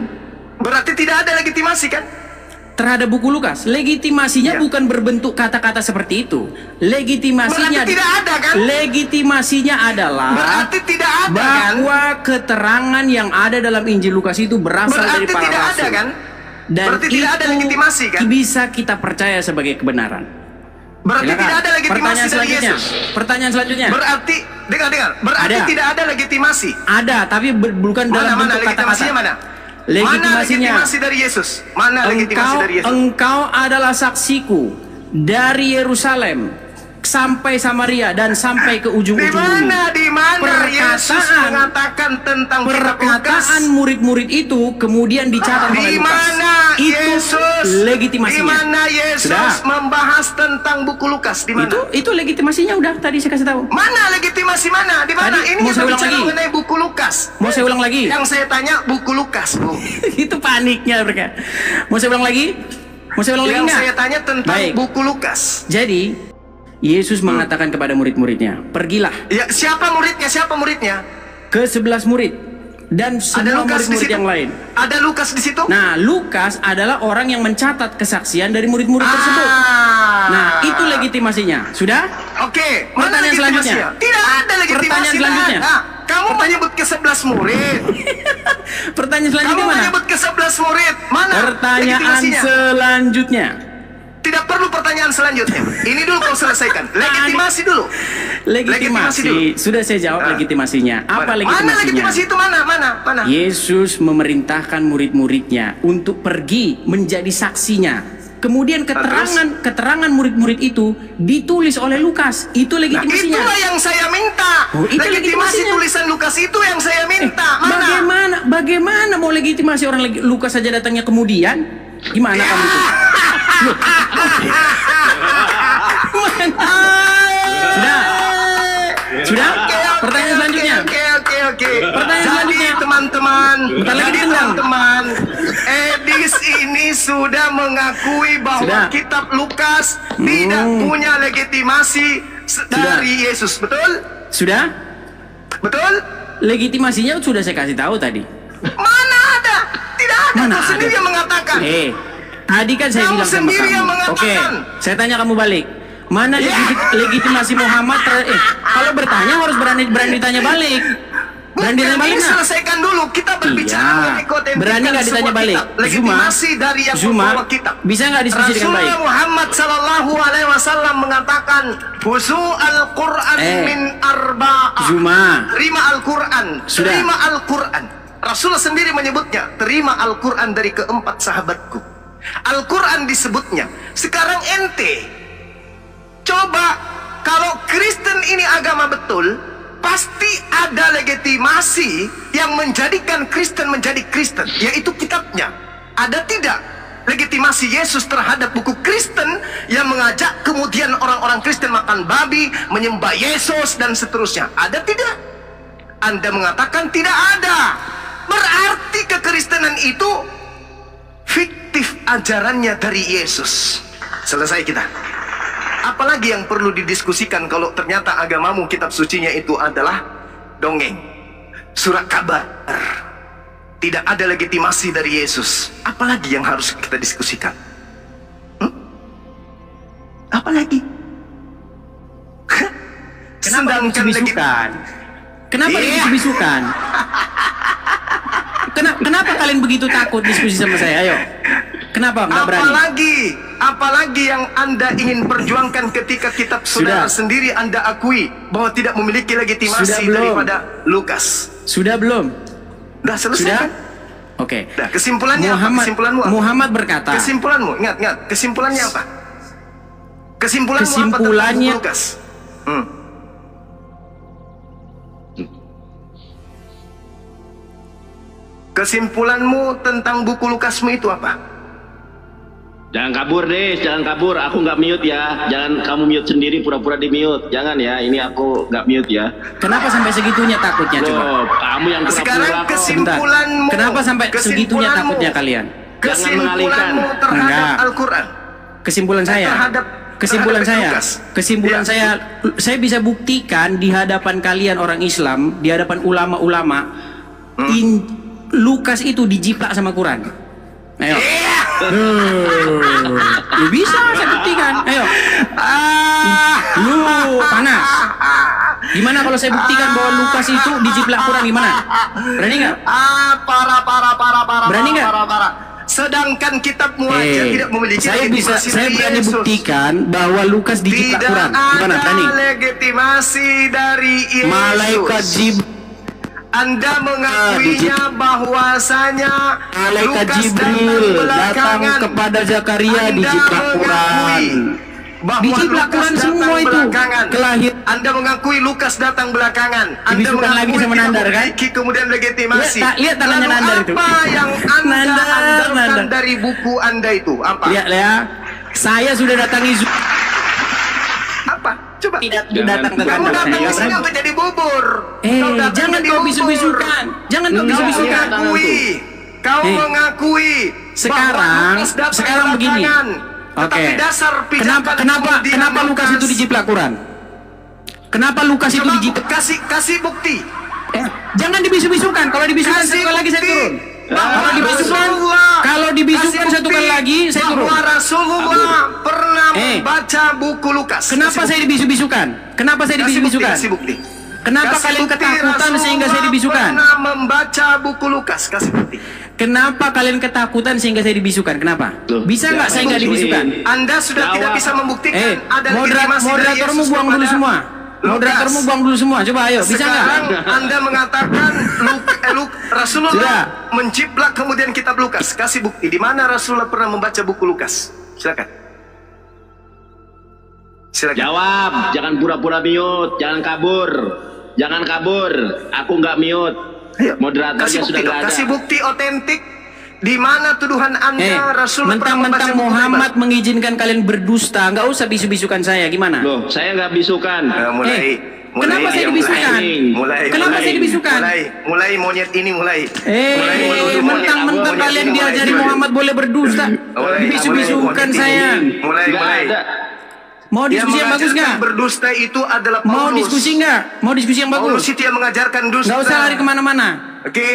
S2: Berarti tidak ada legitimasi kan?
S4: terhadap buku Lukas. Legitimasinya
S2: Ya.
S4: bukan berbentuk kata-kata seperti itu. Legitimasinya
S2: Berarti tidak ada, kan?
S4: Legitimasinya adalah
S2: Berarti tidak ada kan?
S4: bahwa keterangan yang ada dalam Injil Lukas itu berasal dari
S2: Berarti
S4: para
S2: tidak
S4: rasul.
S2: ada kan?
S4: Dan
S2: Berarti tidak ada legitimasi, kan?
S4: bisa kita percaya sebagai kebenaran.
S2: Berarti
S4: Silakan.
S2: tidak ada legitimasi
S4: Pertanyaan
S2: dari
S4: selanjutnya.
S2: Yesus.
S4: Pertanyaan selanjutnya.
S2: Berarti dengar. Berarti
S4: Ada.
S2: tidak ada legitimasi.
S4: Ada, tapi bukan dalam
S2: Mana
S4: bentuk kata-kata.
S2: legitimasinya mana? Mana
S4: Legitimasinya.
S2: legitimasi dari Yesus? Mana legitimasi dari Yesus?
S4: Engkau adalah saksiku dari Yerusalem sampai Samaria dan sampai ke ujung-ujung bumi.
S2: Di mana Yesus mengatakan tentang kitab Lukas?
S4: Perkataan murid-murid itu kemudian dicatat oleh
S2: Di
S4: Lukas.
S2: mana
S4: Itu
S2: Yesus?
S4: legitimasinya.
S2: Di mana Yesus
S4: Sudah.
S2: membahas tentang buku Lukas? Di mana?
S4: Itu legitimasinya udah tadi saya kasih tahu.
S2: Mana legitimasi mana? Di mana?
S4: Tadi
S2: Ini
S4: mau
S2: kita
S4: saya ulang
S2: bicara
S4: lagi.
S2: mengenai buku Lukas.
S4: Mau saya ulang lagi?
S2: Yang saya tanya buku Lukas, Bu.
S4: Itu paniknya mereka. Mau saya ulang lagi? Mau saya ulang lagi
S2: Yang
S4: nggak?
S2: saya tanya tentang
S4: Baik.
S2: buku Lukas.
S4: Jadi Yesus mengatakan kepada murid-muridnya, pergilah
S2: Ya, siapa muridnya? Siapa muridnya?
S4: ke 11 murid dan
S2: Ada
S4: semua
S2: Lukas di
S4: murid-murid
S2: situ.
S4: yang lain.
S2: Ada Lukas di situ?
S4: Nah, Lukas adalah orang yang mencatat kesaksian dari murid-murid tersebut. Nah, itu legitimasinya. Sudah?
S2: Oke, mana
S4: Pertanyaan
S2: legitimasinya?
S4: selanjutnya.
S2: Tidak ada legitimasi.
S4: Pertanyaan selanjutnya.
S2: Nah, kamu menyebut ke 11 murid.
S4: Pertanyaan
S2: Kamu
S4: selanjutnya mana?
S2: menyebut ke 11 murid. Mana
S4: Pertanyaan
S2: legitimasinya?
S4: selanjutnya.
S2: Tidak perlu pertanyaan selanjutnya. Ini dulu kau selesaikan. Legitimasi dulu. Legitimasi dulu.
S4: Legitimasi. Sudah saya jawab legitimasinya. Apa
S2: Mana
S4: legitimasinya?
S2: legitimasi itu? Mana?
S4: Yesus memerintahkan murid-muridnya untuk pergi menjadi saksinya. Kemudian keterangan murid-murid itu ditulis oleh Lukas. Itu
S2: Nah,
S4: legitimasinya.
S2: itulah yang saya minta.
S4: Oh, itu
S2: legitimasi
S4: legitimasinya.
S2: tulisan Lukas itu yang saya minta. Mana?
S4: Bagaimana mau legitimasi orang Lukas saja datangnya kemudian? Gimana kamu itu? Sudah? Pertanyaan selanjutnya.
S2: Oke.
S4: Pertanyaan selanjutnya.
S2: Teman-teman,
S4: Bentar lagi
S2: jadi
S4: tendang.
S2: teman-teman, Edis ini sudah mengakui bahwa
S4: Sudah.
S2: kitab Lukas tidak punya legitimasi dari Yesus, betul?
S4: Sudah?
S2: Betul?
S4: Legitimasinya sudah saya kasih tahu tadi.
S2: Mana ada? Tidak ada.
S4: Mana
S2: Kau sendiri
S4: ada?
S2: yang mengatakan.
S4: Tadi kan saya
S2: Kamu
S4: bilang sama
S2: sendiri yang
S4: kamu.
S2: mengatakan.
S4: Oke, saya tanya kamu balik. Mana legitimasi Muhammad? Kalau bertanya harus berani ditanya balik. Berani ditanya balik
S2: ini
S4: nggak?
S2: selesaikan dulu. Kita berbicara
S4: Iya.
S2: mengenai keautentikan
S4: Berani nggak ditanya
S2: sebuah
S4: balik?
S2: kitab. Legitimasi dari yang membawa kitab.
S4: Bisa nggak diskusi dengan baik?
S2: Rasulullah Muhammad sallallahu alaihi wasallam mengatakan, "Huzu al-Qur'an min arba'ah."
S4: Zuma.
S2: Terima Al-Qur'an.
S4: Sudah.
S2: Terima Al-Qur'an. Rasulullah sendiri menyebutnya, terima Al-Qur'an dari keempat sahabatku. Al-Qur'an disebutnya. Sekarang ente coba, kalau Kristen ini agama betul, pasti ada legitimasi yang menjadikan Kristen menjadi Kristen, yaitu kitabnya. Ada tidak legitimasi Yesus terhadap buku Kristen yang mengajak kemudian orang-orang Kristen makan babi, menyembah Yesus dan seterusnya? Ada tidak? Anda mengatakan tidak ada. Berarti kekristenan itu fiktif ajarannya dari Yesus. Selesai kita. Apalagi yang perlu didiskusikan kalau ternyata agamamu kitab sucinya itu adalah dongeng, surat kabar, tidak ada legitimasi dari Yesus. Apalagi yang harus kita diskusikan? Apalagi?
S4: Kenapa dibisu-bisukan? Kenapa dibisu-bisukan? Kenapa kalian begitu takut diskusi sama saya? Ayo. Kenapa nggak berani?
S2: Apalagi yang Anda ingin perjuangkan ketika kitab saudara sendiri Anda akui bahwa tidak memiliki legitimasi daripada Lukas.
S4: Sudah belum?
S2: Sudah selesai kan?
S4: Oke.
S2: Nah, kesimpulannya apa? Kesimpulanmu apa?
S4: Muhammad berkata.
S2: Kesimpulanmu, ingat. Kesimpulannya apa? Kesimpulanmu apa tentang buku Lukas? Kesimpulanmu tentang buku Lukasmu itu apa?
S6: Jangan kabur deh, jangan kabur. Aku nggak mute ya. Jangan kamu mute sendiri, pura-pura di mute. Jangan ya, ini aku nggak mute ya.
S4: Kenapa sampai segitunya takutnya?
S6: Loh,
S4: coba.
S6: kamu yang pura-pura.
S2: Sekarang kesimpulanmu.
S4: Kenapa sampai segitunya takutnya kalian?
S2: Kesimpulanmu terhadap Al-Quran.
S4: Kesimpulan saya. Kesimpulan saya bisa buktikan di hadapan kalian orang Islam, di hadapan ulama-ulama, Lukas itu dijiplak sama Quran. Ayo. Ya bisa saya buktikan. Ayo. Panas. Gimana kalau saya buktikan bahwa Lukas itu dijiplak Quran, gimana? Berani nggak?
S2: Parah.
S4: Berani nggak?
S2: Sedangkan kitabmu aja tidak memiliki legitimasi.
S4: Saya berani buktikan bahwa Lukas dijiplak Quran. Gimana? Berani?
S2: Tidak ada legitimasi dari Yesus.
S4: Malaikat Jibril.
S2: Anda mengakuinya bahwasanya
S4: Malaikat
S2: Lukas
S4: Jibril datang kepada Zakaria dijiplak Quran. Dijiplak Quran semua itu.
S2: Anda mengakui Lukas datang belakangan. Anda
S4: Dibisukan lagi sama Nandar kan?
S2: Kemudian legitimasi.
S4: Lihat tangannya Nandar itu.
S2: Apa yang Anda andalkan dari buku Anda itu? Apa?
S4: Lihat ya. Saya sudah datangi
S2: apa? Coba.
S4: Tidak datang ke
S2: Kamu
S4: kandang
S2: datang
S4: saya.
S2: ke sini untuk jadi bubur.
S4: Jangan kau bisu-bisukan. Jangan kau bisu-bisukan.
S2: Kau mengakui.
S4: Sekarang begini. Oke. Kenapa Lukas itu dijiplak Quran? Kenapa Lukas itu dijiplak?
S2: Kasih bukti.
S4: Jangan dibisu-bisukan. Kalau dibisukan satu kali lagi saya turun. Kalau dibisukan satu kali lagi saya turun.
S2: Bahwa Rasulullah pernah membaca buku Lukas.
S4: Kenapa saya dibisu-bisukan?
S2: Kasih bukti.
S4: Kenapa kalian ketakutan sehingga saya dibisukan?
S2: Pernah membaca buku Lukas. Kasih bukti.
S4: Kenapa kalian ketakutan sehingga saya dibisukan? Kenapa? Bisa nggak saya nggak dibisukan?
S2: Anda sudah tidak bisa membuktikan ada legitimasi dari
S4: moderatormu
S2: Yesus
S4: buang dulu
S2: kepada
S4: semua. Moderatormu buang dulu semua. Coba ayo, bisa nggak?
S2: Sekarang Anda mengatakan Rasulullah menjiplak kemudian kitab Lukas. Kasih bukti di mana Rasulullah pernah membaca buku Lukas. Silakan.
S6: Jawab, jangan pura-pura mute, jangan kabur. Aku nggak mute. Moderatornya sudah nggak ada.
S2: Kasih bukti otentik di mana tuduhan Anda Rasulullah pernah membaca
S4: mentang-mentang Muhammad mengizinkan kalian berdusta, nggak usah bisu-bisukan saya. Gimana?
S6: Loh, saya nggak bisukan.
S4: Kenapa saya dibisukan? Kenapa saya dibisukan?
S2: Mulai monyet ini mulai.
S4: Mentang-mentang kalian diajari Muhammad boleh berdusta, dibisu-bisukan saya.
S2: Mulai.
S4: Mau diskusi yang bagus nggak?
S2: Berdusta itu adalah Paulus.
S4: Mau diskusi nggak? Mau diskusi yang bagus?
S2: Paulus itu yang mengajarkan dusta.
S4: Nggak usah lari kemana-mana.
S2: Oke.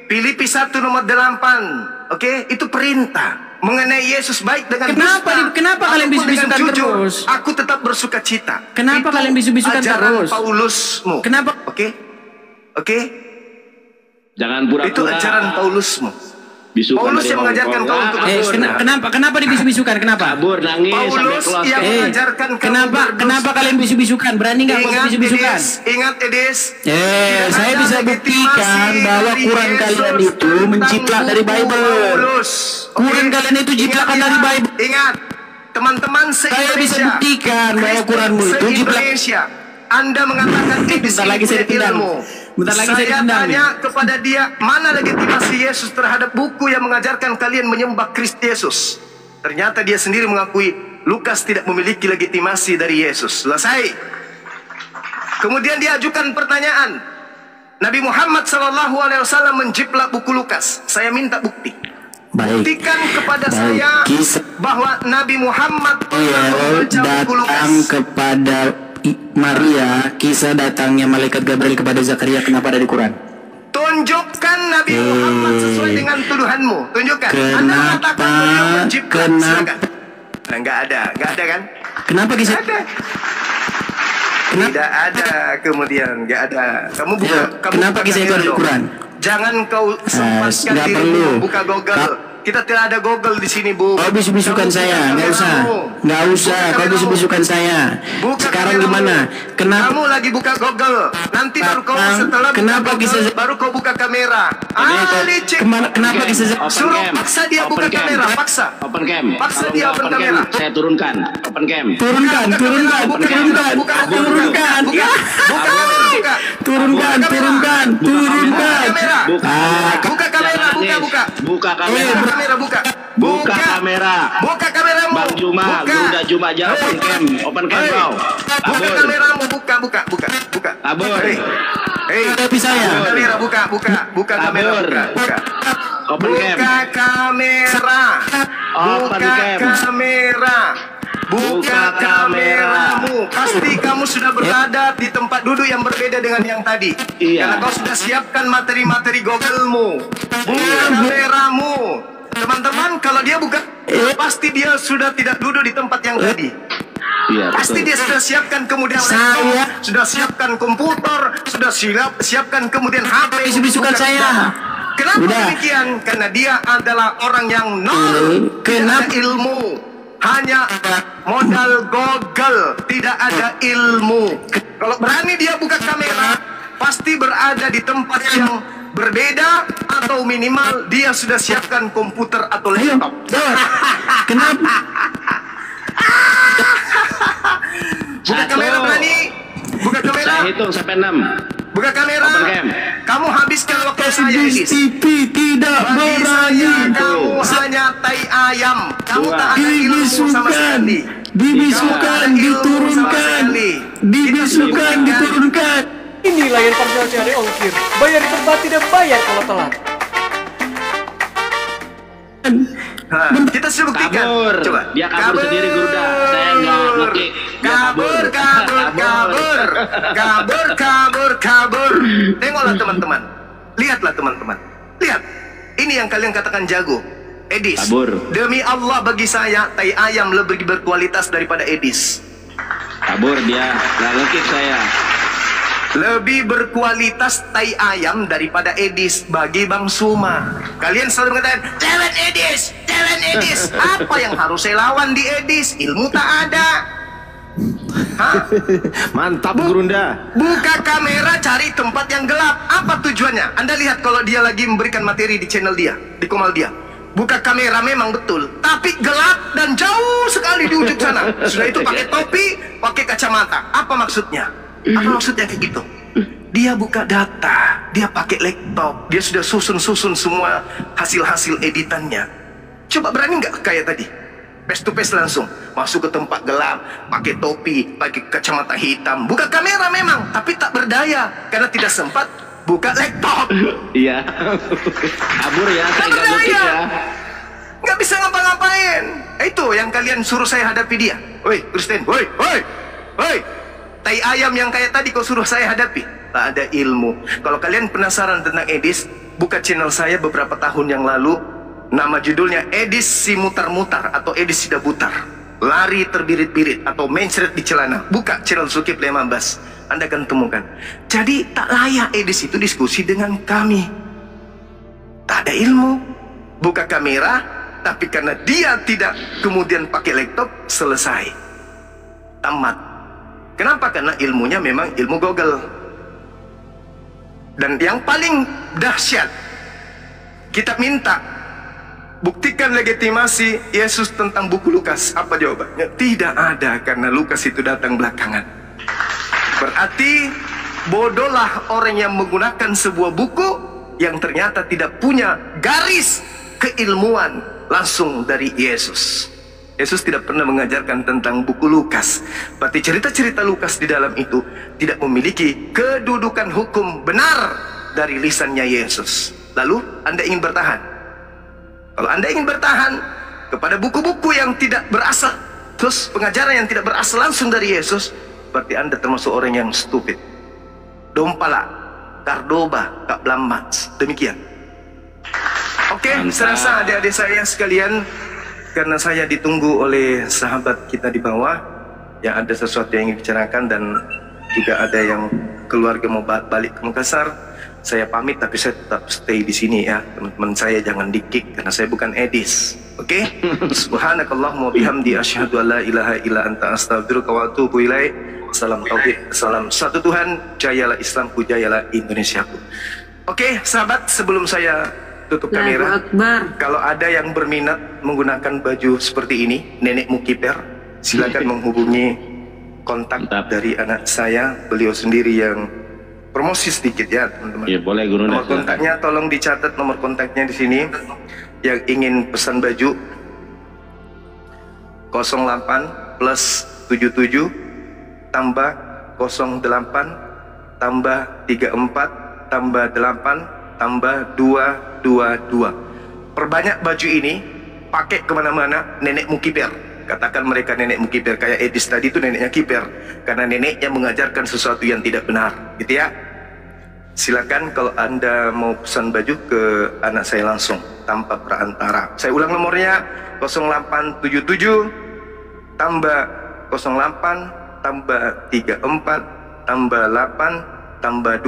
S2: Filipi 1 nomor 8. Oke, itu perintah. mengenai Yesus baik dengan
S4: Kenapa kalian
S2: ataupun dengan
S4: bisu-bisukan
S2: jujur,
S4: terus?
S2: aku tetap bersuka cita.
S4: Kenapa
S2: Itu
S4: kalian bisu-bisukan
S2: ajaran
S4: terus?
S2: Paulusmu.
S4: Kenapa?
S2: Oke?
S6: Jangan
S2: Itu
S6: pura-pura.
S2: ajaran Paulusmu.
S6: Bisukan
S2: Paulus
S6: dari
S2: yang mengajarkan
S6: Hongkong.
S2: kau untuk
S4: kenapa dibisu-bisukan? Kenapa?
S6: Kabur nangis sampai
S2: Paulus
S6: keluar.
S2: yang mengajarkan kamu
S4: Kenapa kalian bisu-bisukan? Berani nggak mau bisu-bisukan?
S2: Ingat Edis.
S4: Saya bisa buktikan bahwa Quran kalian itu menjiplak dari Bible. Quran kalian itu jiplakan dari Bible.
S2: Ingat, teman-teman
S4: Saya bisa
S2: se-Indonesia,
S4: buktikan bahwa Quranmu itu jiplak.
S2: se-Indonesia, Anda mengatakan Edis
S4: Bentar lagi saya
S2: punya
S4: ditendang.
S2: ilmu.
S4: Bentar lagi saya
S2: Saya
S4: ditendang
S2: tanya kepada dia, mana legitimasi Yesus terhadap buku yang mengajarkan kalian menyembah Kristus Yesus? Ternyata dia sendiri mengakui Lukas tidak memiliki legitimasi dari Yesus. Selesai. Kemudian dia ajukan pertanyaan. Nabi Muhammad SAW menjiplak buku Lukas. Saya minta bukti. Buktikan kepada saya bahwa Nabi Muhammad membaca buku Lukas.
S4: Datang kepada Maria, kisah datangnya malaikat Gabriel kepada Zakaria, kenapa ada di Quran?
S2: Tunjukkan Nabi Muhammad sesuai dengan tuduhanmu. Tunjukkan. Anda mengatakan beliau menjiplak. Silakan. Nah, nggak ada kan?
S4: Kenapa kisah?
S2: Ada. Tidak ada, kemudian nggak ada. Kamu buka.
S4: Kenapa kisah itu ada di Quran?
S2: Jangan kau sempatkan
S4: nggak
S2: dirimu
S4: perlu.
S2: buka Google. Kita tidak ada Google di sini, Bu.
S4: Kau bisu-bisukan saya, nggak usah. Kau bisu-bisukan saya. Sekarang gimana? Kenapa?
S2: Kamu lagi buka Google. Nanti baru kau setelah
S4: kenapa
S2: buka
S4: kisah?
S2: Google, baru kau buka kamera. Licik.
S4: Kenapa kisah?
S2: Suruh paksa dia buka kamera, paksa.
S6: Open cam.
S2: Paksa
S6: Kalau
S2: dia
S6: nggak
S2: open kamera.
S6: saya turunkan. Open cam.
S4: Turunkan.
S2: Buka kamera, buka.
S4: Turunkan.
S2: Buka kamera. Buka kamera, buka.
S6: Buka kamera.
S2: Kamera buka.
S6: Buka kamera.
S2: Buka kameramu.
S6: Bang Juma, Gunda Juma aja open cam. Open cam kau.
S2: Buka
S6: Kabur.
S2: kameramu, buka.
S6: Kabur.
S4: Tapi saya.
S2: Kamera buka kamera,
S6: Kabur.
S2: buka.
S6: Open cam.
S2: Buka kamera.
S6: Open
S2: Buka
S6: cam.
S2: kamera. Buka kameramu. Pasti kamu sudah berada di tempat duduk yang berbeda dengan yang tadi.
S6: Iya.
S2: Karena kau sudah siapkan materi-materi Google-mu. Buka kameramu. Teman-teman, kalau dia buka, pasti dia sudah tidak duduk di tempat yang tadi.
S6: Iya,
S2: Pasti
S6: betul.
S2: dia sudah siapkan kemudian laptop, sudah siapkan komputer, sudah siapkan kemudian HP.
S4: Bisu-bisukan
S2: bukan
S4: saya.
S2: data. Kenapa
S4: Udah.
S2: demikian? Karena dia adalah orang yang nol, tidak ada ilmu. Hanya modal Google, tidak ada ilmu. Kalau berani dia buka kamera, pasti berada di tempat yang berbeda atau minimal dia sudah siapkan komputer atau laptop.
S4: Kenapa?
S2: Buka kamera berani? Buka kamera?
S6: Saya hitung sampai 6.
S2: Buka kamera.
S6: Open cam.
S2: Kamu habiskan waktu saya ini.
S4: TV tidak
S2: Bagi saya kamu hanya tai ayam. Kamu tak ada ilmu sama sekali.
S4: Dibisukan, diturunkan. Dibisukan, diturunkan.
S7: Ini layar parcel cari ongkir. Bayar di tempat, tidak bayar kalau telat.
S2: Kita sudah buktikan.
S6: Kabur.
S2: Coba.
S6: Dia kabur sendiri, Guruda. Saya nggak ngekick. Dia
S2: Kabur. Tengoklah teman-teman. Lihatlah teman-teman. Lihat. Ini yang kalian katakan jago. Edis.
S6: Kabur.
S2: Demi Allah bagi saya tai ayam lebih berkualitas daripada Edis.
S6: Kabur dia. Nggak ngekick saya.
S2: Lebih berkualitas tai ayam daripada Edis bagi Bang Suma. Kalian selalu mengatakan, "Lawan Edis, lawan Edis." Apa yang harus saya lawan di Edis? Ilmu tak ada. Hah?
S6: Mantap, Gurunda.
S2: Buka kamera, cari tempat yang gelap. Apa tujuannya? Anda lihat kalau dia lagi memberikan materi di channel dia, di Komal dia. Buka kamera memang betul, tapi gelap dan jauh sekali di ujung sana. Sudah itu pakai topi, pakai kacamata. Apa maksudnya? Apa maksudnya kayak gitu? Dia buka data, dia pakai laptop, dia sudah susun semua hasil-hasil editannya. Coba berani nggak kayak tadi? Face to face langsung, masuk ke tempat gelap, pakai topi, pakai kacamata hitam. Buka kamera memang, tapi tak berdaya karena tidak sempat buka laptop.
S6: Iya. Kabur ya, saya nggak ngekick ya.
S2: Nggak bisa ngapa-ngapain. Itu yang kalian suruh saya hadapi dia. Woi, Kristen, woi. Tai ayam yang kayak tadi kau suruh saya hadapi. Tak ada ilmu. Kalau kalian penasaran tentang Edis, buka channel saya beberapa tahun yang lalu. Nama judulnya Edis si mutar-mutar atau Edis si dabutar, lari terbirit-birit atau mencret di celana. Buka channel Zulkifli Mambas, Anda akan temukan. Jadi tak layak Edis itu diskusi dengan kami. Tak ada ilmu. Buka kamera, tapi karena dia tidak kemudian pakai laptop, selesai, tamat. Kenapa? Karena ilmunya memang ilmu Google. Dan yang paling dahsyat, kita minta buktikan legitimasi Yesus tentang buku Lukas. Apa jawabannya? Tidak ada, karena Lukas itu datang belakangan. Berarti bodohlah orang yang menggunakan sebuah buku yang ternyata tidak punya garis keilmuan langsung dari Yesus. Yesus tidak pernah mengajarkan tentang buku Lukas. Berarti cerita-cerita Lukas di dalam itu tidak memiliki kedudukan hukum benar dari lisannya Yesus. Lalu Anda ingin bertahan? Kalau Anda ingin bertahan kepada buku-buku yang tidak berasal, terus pengajaran yang tidak berasal langsung dari Yesus, berarti Anda termasuk orang yang stupid. Dompala, Kardoba, Kak Blamats. Demikian. Oke, saya rasa adik-adik saya sekalian, karena saya ditunggu oleh sahabat kita di bawah yang ada sesuatu yang ingin dibicarakan, dan juga ada yang keluarga mau balik ke Makassar. Saya pamit, tapi saya tetap stay di sini ya. Teman-teman saya jangan di-kick karena saya bukan Edis. Oke? Subhanakallahumma bihamdi asyhadu an la ilaha illa anta astaghfiruka wa atubu ilaik. Salam tauhid, salam satu Tuhan, jayalah Islamku, jayalah Indonesiaku. Oke, sahabat, sebelum saya tutup kamera, kalau ada yang berminat menggunakan baju seperti ini, Nenek Mukiper, silakan menghubungi kontak dari anak saya, beliau sendiri yang promosi sedikit ya teman-teman.
S6: Ya boleh Guru.
S2: Nomor kontaknya tolong dicatat, nomor kontaknya di sini. Yang ingin pesan baju 08 plus 77 tambah 08 tambah 34 tambah 8 tambah 222. Perbanyak baju ini, pakai kemana-mana. Nenek Mukiper, katakan mereka Nenek Mukiper. Kayak Edis tadi itu neneknya kiper, karena neneknya mengajarkan sesuatu yang tidak benar, gitu ya. Silakan kalau Anda mau pesan baju ke anak saya langsung tanpa perantara. Saya ulang nomornya 0877 tambah 08 tambah 34 tambah 8 tambah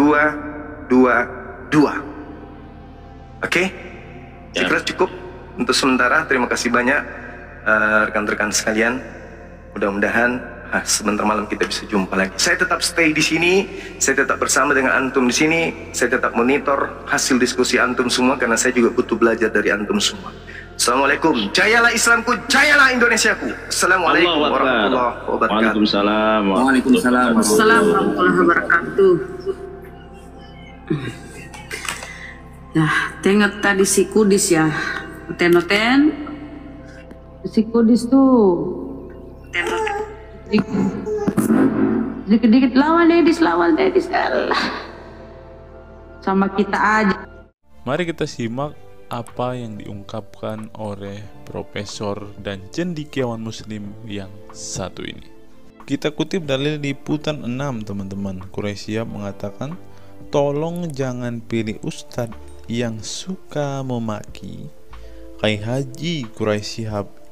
S2: 222. Oke? Saya kira cukup untuk sementara. Terima kasih banyak rekan-rekan sekalian. Mudah-mudahan sebentar malam kita bisa jumpa lagi. Saya tetap stay di sini, saya tetap bersama dengan antum di sini, saya tetap monitor hasil diskusi antum semua, karena saya juga butuh belajar dari antum semua. Assalamualaikum, jayalah Islamku, jayalah Indonesiaku. Assalamualaikum warahmatullahi wabarakatuh.
S6: Waalaikumsalam.
S4: Waalaikumsalam warahmatullahi wabarakatuh. Ya, tengok tadi si Kudis ya, Tenoten. Si Kudis tuh dikit-dikit lawan Edis Allah. Sama kita aja.
S1: Mari kita simak apa yang diungkapkan oleh Profesor dan cendekiawan Muslim yang satu ini. Kita kutip dalil liputan 6, teman-teman. Quraisy mengatakan, tolong jangan pilih ustadz yang suka memaki. Kiai Haji Quraisy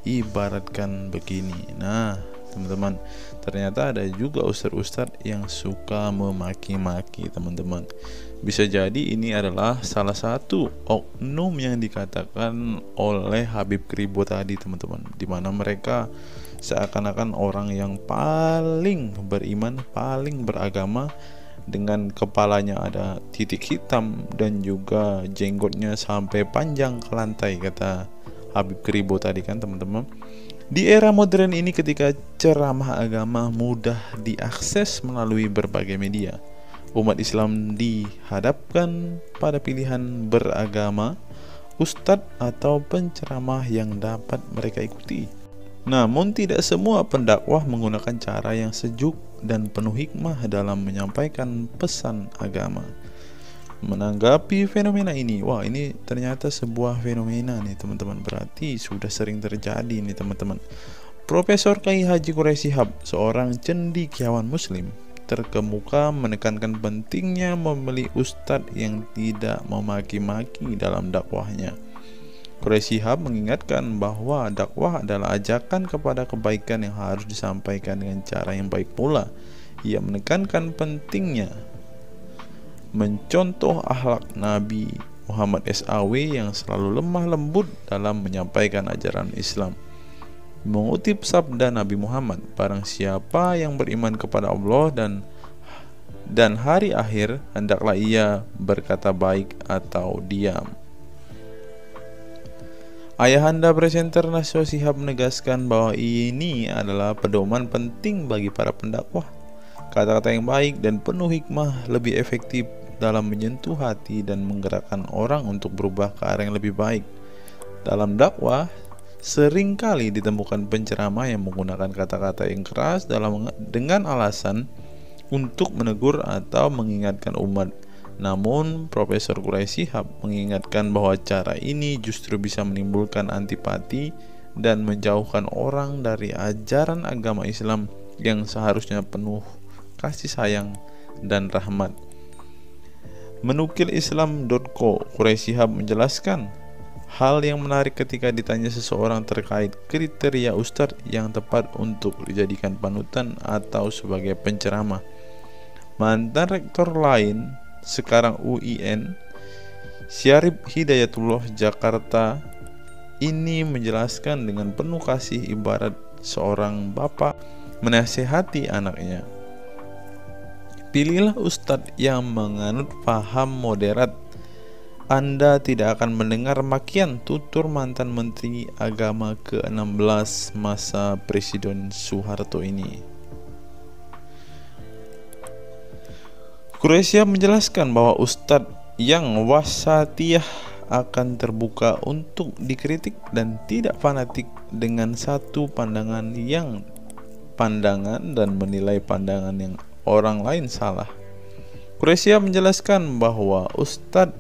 S1: ibaratkan begini. Nah, teman-teman, ternyata ada juga ustadz-ustadz yang suka memaki-maki, teman-teman. Bisa jadi ini adalah salah satu oknum yang dikatakan oleh Habib Kribo tadi, teman-teman, di mana mereka seakan-akan orang yang paling beriman, paling beragama, dengan kepalanya ada titik hitam dan juga jenggotnya sampai panjang ke lantai, kata Habib Kribo tadi kan, teman-teman. Di era modern ini, ketika ceramah agama mudah diakses melalui berbagai media, umat Islam dihadapkan pada pilihan beragama, ustadz atau penceramah yang dapat mereka ikuti. Namun tidak semua pendakwah menggunakan cara yang sejuk dan penuh hikmah dalam menyampaikan pesan agama. Menanggapi fenomena ini, wah, ini ternyata sebuah fenomena nih, teman-teman. Berarti sudah sering terjadi nih, teman-teman. Profesor Kiai Haji Quraisy Shihab, seorang cendekiawan Muslim, terkemuka menekankan pentingnya memilih ustadz yang tidak memaki-maki dalam dakwahnya. Quraisy Shihab mengingatkan bahwa dakwah adalah ajakan kepada kebaikan yang harus disampaikan dengan cara yang baik pula. Ia menekankan pentingnya mencontoh akhlak Nabi Muhammad SAW yang selalu lemah lembut dalam menyampaikan ajaran Islam. Mengutip sabda Nabi Muhammad, barang siapa yang beriman kepada Allah dan hari akhir, hendaklah ia berkata baik atau diam. Ayahanda presenter Naswa Shihab menegaskan bahwa ini adalah pedoman penting bagi para pendakwah. Kata-kata yang baik dan penuh hikmah lebih efektif dalam menyentuh hati dan menggerakkan orang untuk berubah ke arah yang lebih baik. Dalam dakwah, seringkali ditemukan penceramah yang menggunakan kata-kata yang keras dengan alasan untuk menegur atau mengingatkan umat. Namun, Profesor Quraisy Shihab mengingatkan bahwa cara ini justru bisa menimbulkan antipati dan menjauhkan orang dari ajaran agama Islam yang seharusnya penuh kasih sayang dan rahmat. Menukil Islam.co, Quraisy Shihab menjelaskan hal yang menarik ketika ditanya seseorang terkait kriteria ustadz yang tepat untuk dijadikan panutan atau sebagai penceramah. Mantan rektor lain, sekarang UIN, Syarif Hidayatullah Jakarta, ini menjelaskan dengan penuh kasih ibarat seorang bapak menasihati anaknya. Pilihlah ustadz yang menganut paham moderat. Anda tidak akan mendengar makian, tutur mantan Menteri Agama ke-16 masa Presiden Soeharto ini. Quraisy Shihab menjelaskan bahwa ustadz yang wasatiyah akan terbuka untuk dikritik dan tidak fanatik dengan satu pandangan dan menilai pandangan yang orang lain salah. Quraisy Shihab menjelaskan bahwa ustadz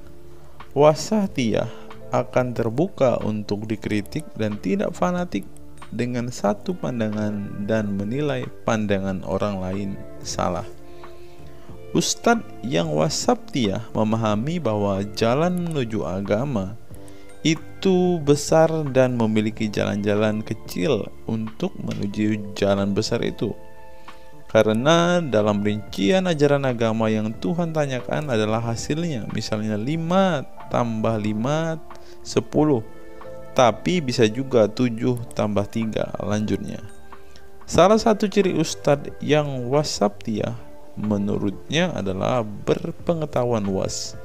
S1: wasatiyah akan terbuka untuk dikritik dan tidak fanatik dengan satu pandangan dan menilai pandangan orang lain salah. Ustadz yang wasatiyah memahami bahwa jalan menuju agama itu besar dan memiliki jalan-jalan kecil untuk menuju jalan besar itu. Karena dalam rincian ajaran agama yang Tuhan tanyakan adalah hasilnya, misalnya 5 tambah 5 10, tapi bisa juga 7 tambah 3 lanjutnya. Salah satu ciri ustadz yang wasatiyah menurutnya adalah berpengetahuan luas.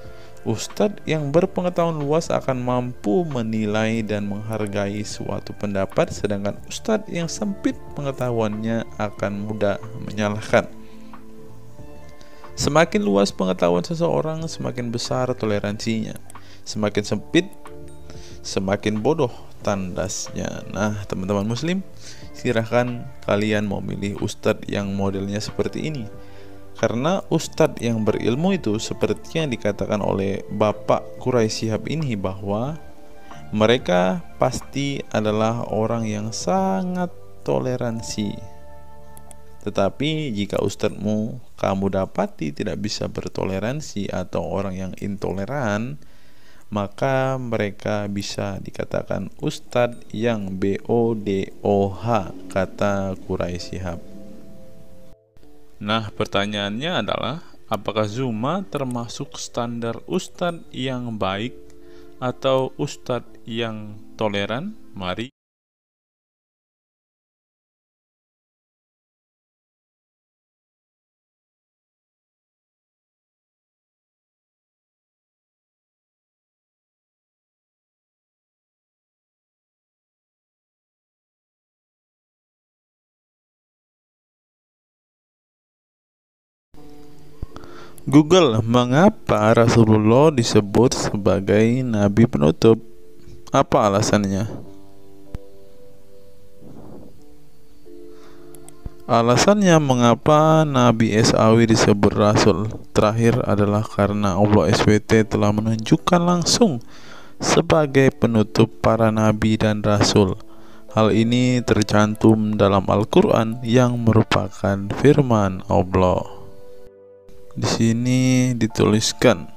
S1: Ustadz yang berpengetahuan luas akan mampu menilai dan menghargai suatu pendapat, sedangkan ustadz yang sempit pengetahuannya akan mudah menyalahkan. Semakin luas pengetahuan seseorang, semakin besar toleransinya. Semakin sempit, semakin bodoh tandasnya. Nah, teman-teman muslim, silahkan kalian mau milih ustadz yang modelnya seperti ini. Karena ustadz yang berilmu itu seperti yang dikatakan oleh Bapak Quraisy Shihab ini, bahwa mereka pasti adalah orang yang sangat toleransi. Tetapi jika ustadzmu kamu dapati tidak bisa bertoleransi atau orang yang intoleran, maka mereka bisa dikatakan ustadz yang BODOH, kata Quraisy Shihab. Nah, pertanyaannya adalah, apakah Zuma termasuk standar ustadz yang baik atau ustadz yang toleran? Mari Google, mengapa Rasulullah disebut sebagai nabi penutup? Apa alasannya? Alasannya mengapa Nabi SAW disebut Rasul terakhir adalah karena Allah SWT telah menunjukkan langsung sebagai penutup para nabi dan rasul. Hal ini tercantum dalam Al-Quran yang merupakan firman Allah. Di sini dituliskan,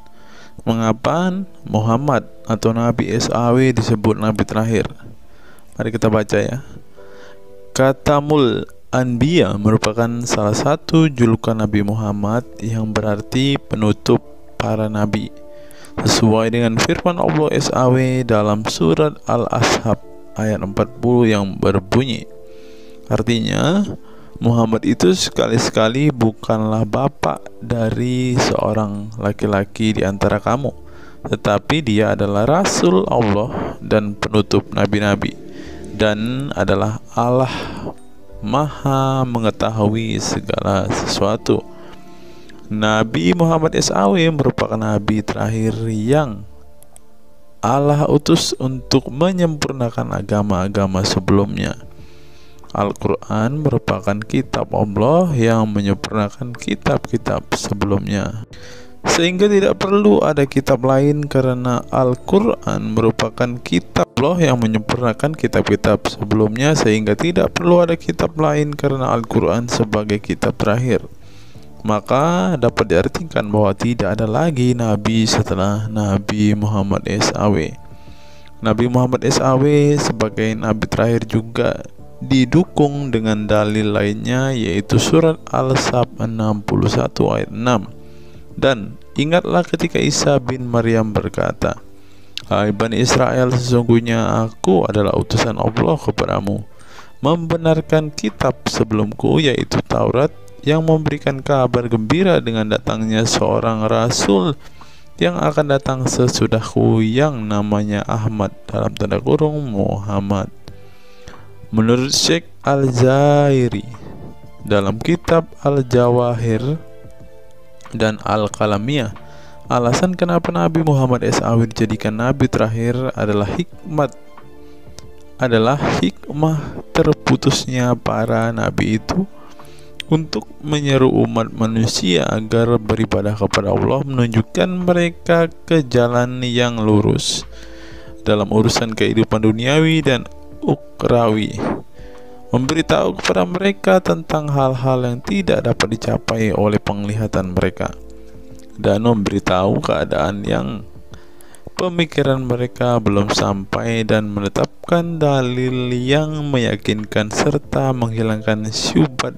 S1: Mengapa Muhammad atau Nabi SAW disebut Nabi terakhir? Mari kita baca ya. Katamul Anbiya merupakan salah satu julukan Nabi Muhammad yang berarti penutup para nabi, sesuai dengan firman Allah SAW dalam surat Al-Ashab ayat 40 yang berbunyi, artinya Muhammad itu sekali-sekali bukanlah bapak dari seorang laki-laki di antara kamu, tetapi dia adalah Rasul Allah dan penutup nabi-nabi, dan adalah Allah Maha mengetahui segala sesuatu. Nabi Muhammad SAW merupakan nabi terakhir yang Allah utus untuk menyempurnakan agama-agama sebelumnya. Al-Quran merupakan kitab Allah yang menyempurnakan kitab-kitab sebelumnya, sehingga tidak perlu ada kitab lain karena Al-Quran merupakan kitab Allah yang menyempurnakan kitab-kitab sebelumnya, sehingga tidak perlu ada kitab lain karena Al-Quran sebagai kitab terakhir. Maka dapat diartikan bahwa tidak ada lagi nabi setelah Nabi Muhammad SAW. Nabi Muhammad SAW sebagai nabi terakhir juga didukung dengan dalil lainnya, yaitu surat Al-Sab 61 ayat 6. Dan ingatlah ketika Isa bin Maryam berkata, "Hai Bani Israel, sesungguhnya aku adalah utusan Allah kepadamu, membenarkan kitab sebelumku, yaitu Taurat, yang memberikan kabar gembira dengan datangnya seorang Rasul yang akan datang sesudahku, yang namanya Ahmad dalam tanda kurung Muhammad." Menurut Syekh Al-Zairi dalam kitab Al-Jawahir dan Al-Qalamiyah, alasan kenapa Nabi Muhammad SAW dijadikan nabi terakhir adalah hikmah terputusnya para nabi itu untuk menyeru umat manusia agar beribadah kepada Allah, menunjukkan mereka ke jalan yang lurus dalam urusan kehidupan duniawi dan ukrawi, memberitahu kepada mereka tentang hal-hal yang tidak dapat dicapai oleh penglihatan mereka, dan memberitahu keadaan yang pemikiran mereka belum sampai, dan menetapkan dalil yang meyakinkan serta menghilangkan syubhat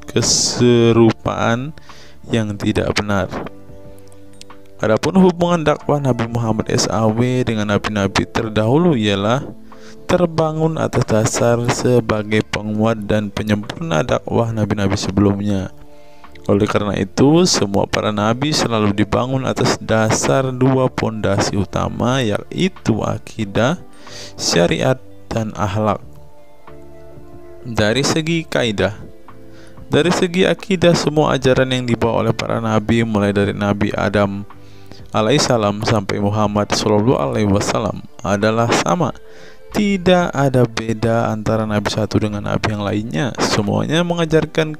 S1: keserupaan yang tidak benar. Adapun hubungan dakwah Nabi Muhammad SAW dengan nabi-nabi terdahulu ialah terbangun atas dasar sebagai penguat dan penyempurna dakwah nabi-nabi sebelumnya. Oleh karena itu, semua para nabi selalu dibangun atas dasar dua pondasi utama, yaitu akidah, syariat, dan akhlak. Dari segi kaidah, dari segi akidah, semua ajaran yang dibawa oleh para nabi, mulai dari Nabi Adam alaihissalam sampai Muhammad SAW, adalah sama. Tidak ada beda antara nabi satu dengan nabi yang lainnya. Semuanya mengajarkan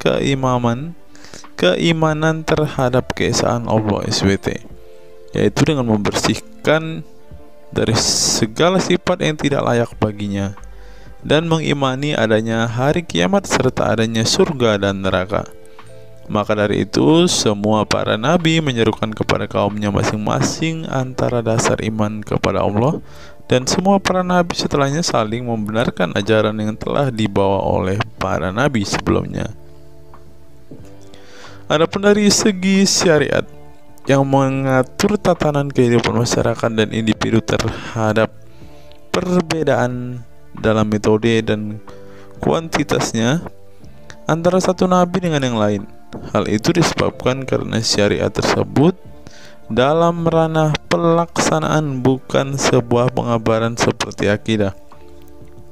S1: keimanan terhadap keesaan Allah SWT, yaitu dengan membersihkan dari segala sifat yang tidak layak baginya, dan mengimani adanya hari kiamat serta adanya surga dan neraka. Maka dari itu, semua para nabi menyerukan kepada kaumnya masing-masing antara dasar iman kepada Allah, dan semua para nabi setelahnya saling membenarkan ajaran yang telah dibawa oleh para nabi sebelumnya. Adapun dari segi syariat yang mengatur tatanan kehidupan masyarakat dan individu terhadap perbedaan dalam metode dan kuantitasnya antara satu nabi dengan yang lain. Hal itu disebabkan karena syariat tersebut dalam ranah pelaksanaan, bukan sebuah pengabaran seperti akidah.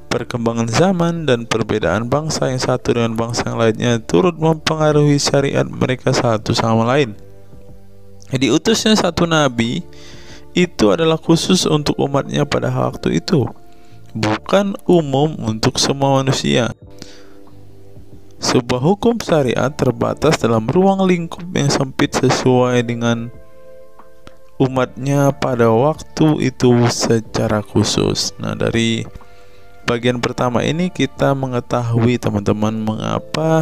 S1: Perkembangan zaman dan perbedaan bangsa yang satu dengan bangsa yang lainnya turut mempengaruhi syariat mereka satu sama lain. Diutusnya satu nabi itu adalah khusus untuk umatnya pada waktu itu, bukan umum untuk semua manusia. Sebuah hukum syariat terbatas dalam ruang lingkup yang sempit sesuai dengan umatnya pada waktu itu secara khusus. Nah, dari bagian pertama ini kita mengetahui teman-teman mengapa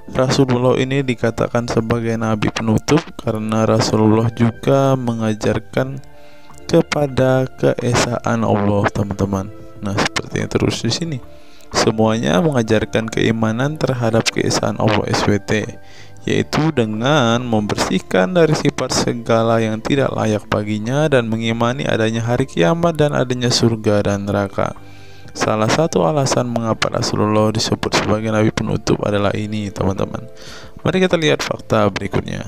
S1: Rasulullah ini dikatakan sebagai nabi penutup karena Rasulullah juga mengajarkan kepada keesaan Allah, teman-teman. Nah, seperti yang terus di sini. Semuanya mengajarkan keimanan terhadap keesaan Allah SWT, yaitu dengan membersihkan dari sifat segala yang tidak layak baginya dan mengimani adanya hari kiamat dan adanya surga dan neraka. Salah satu alasan mengapa Rasulullah disebut sebagai nabi penutup adalah ini, teman-teman. Mari kita lihat fakta berikutnya.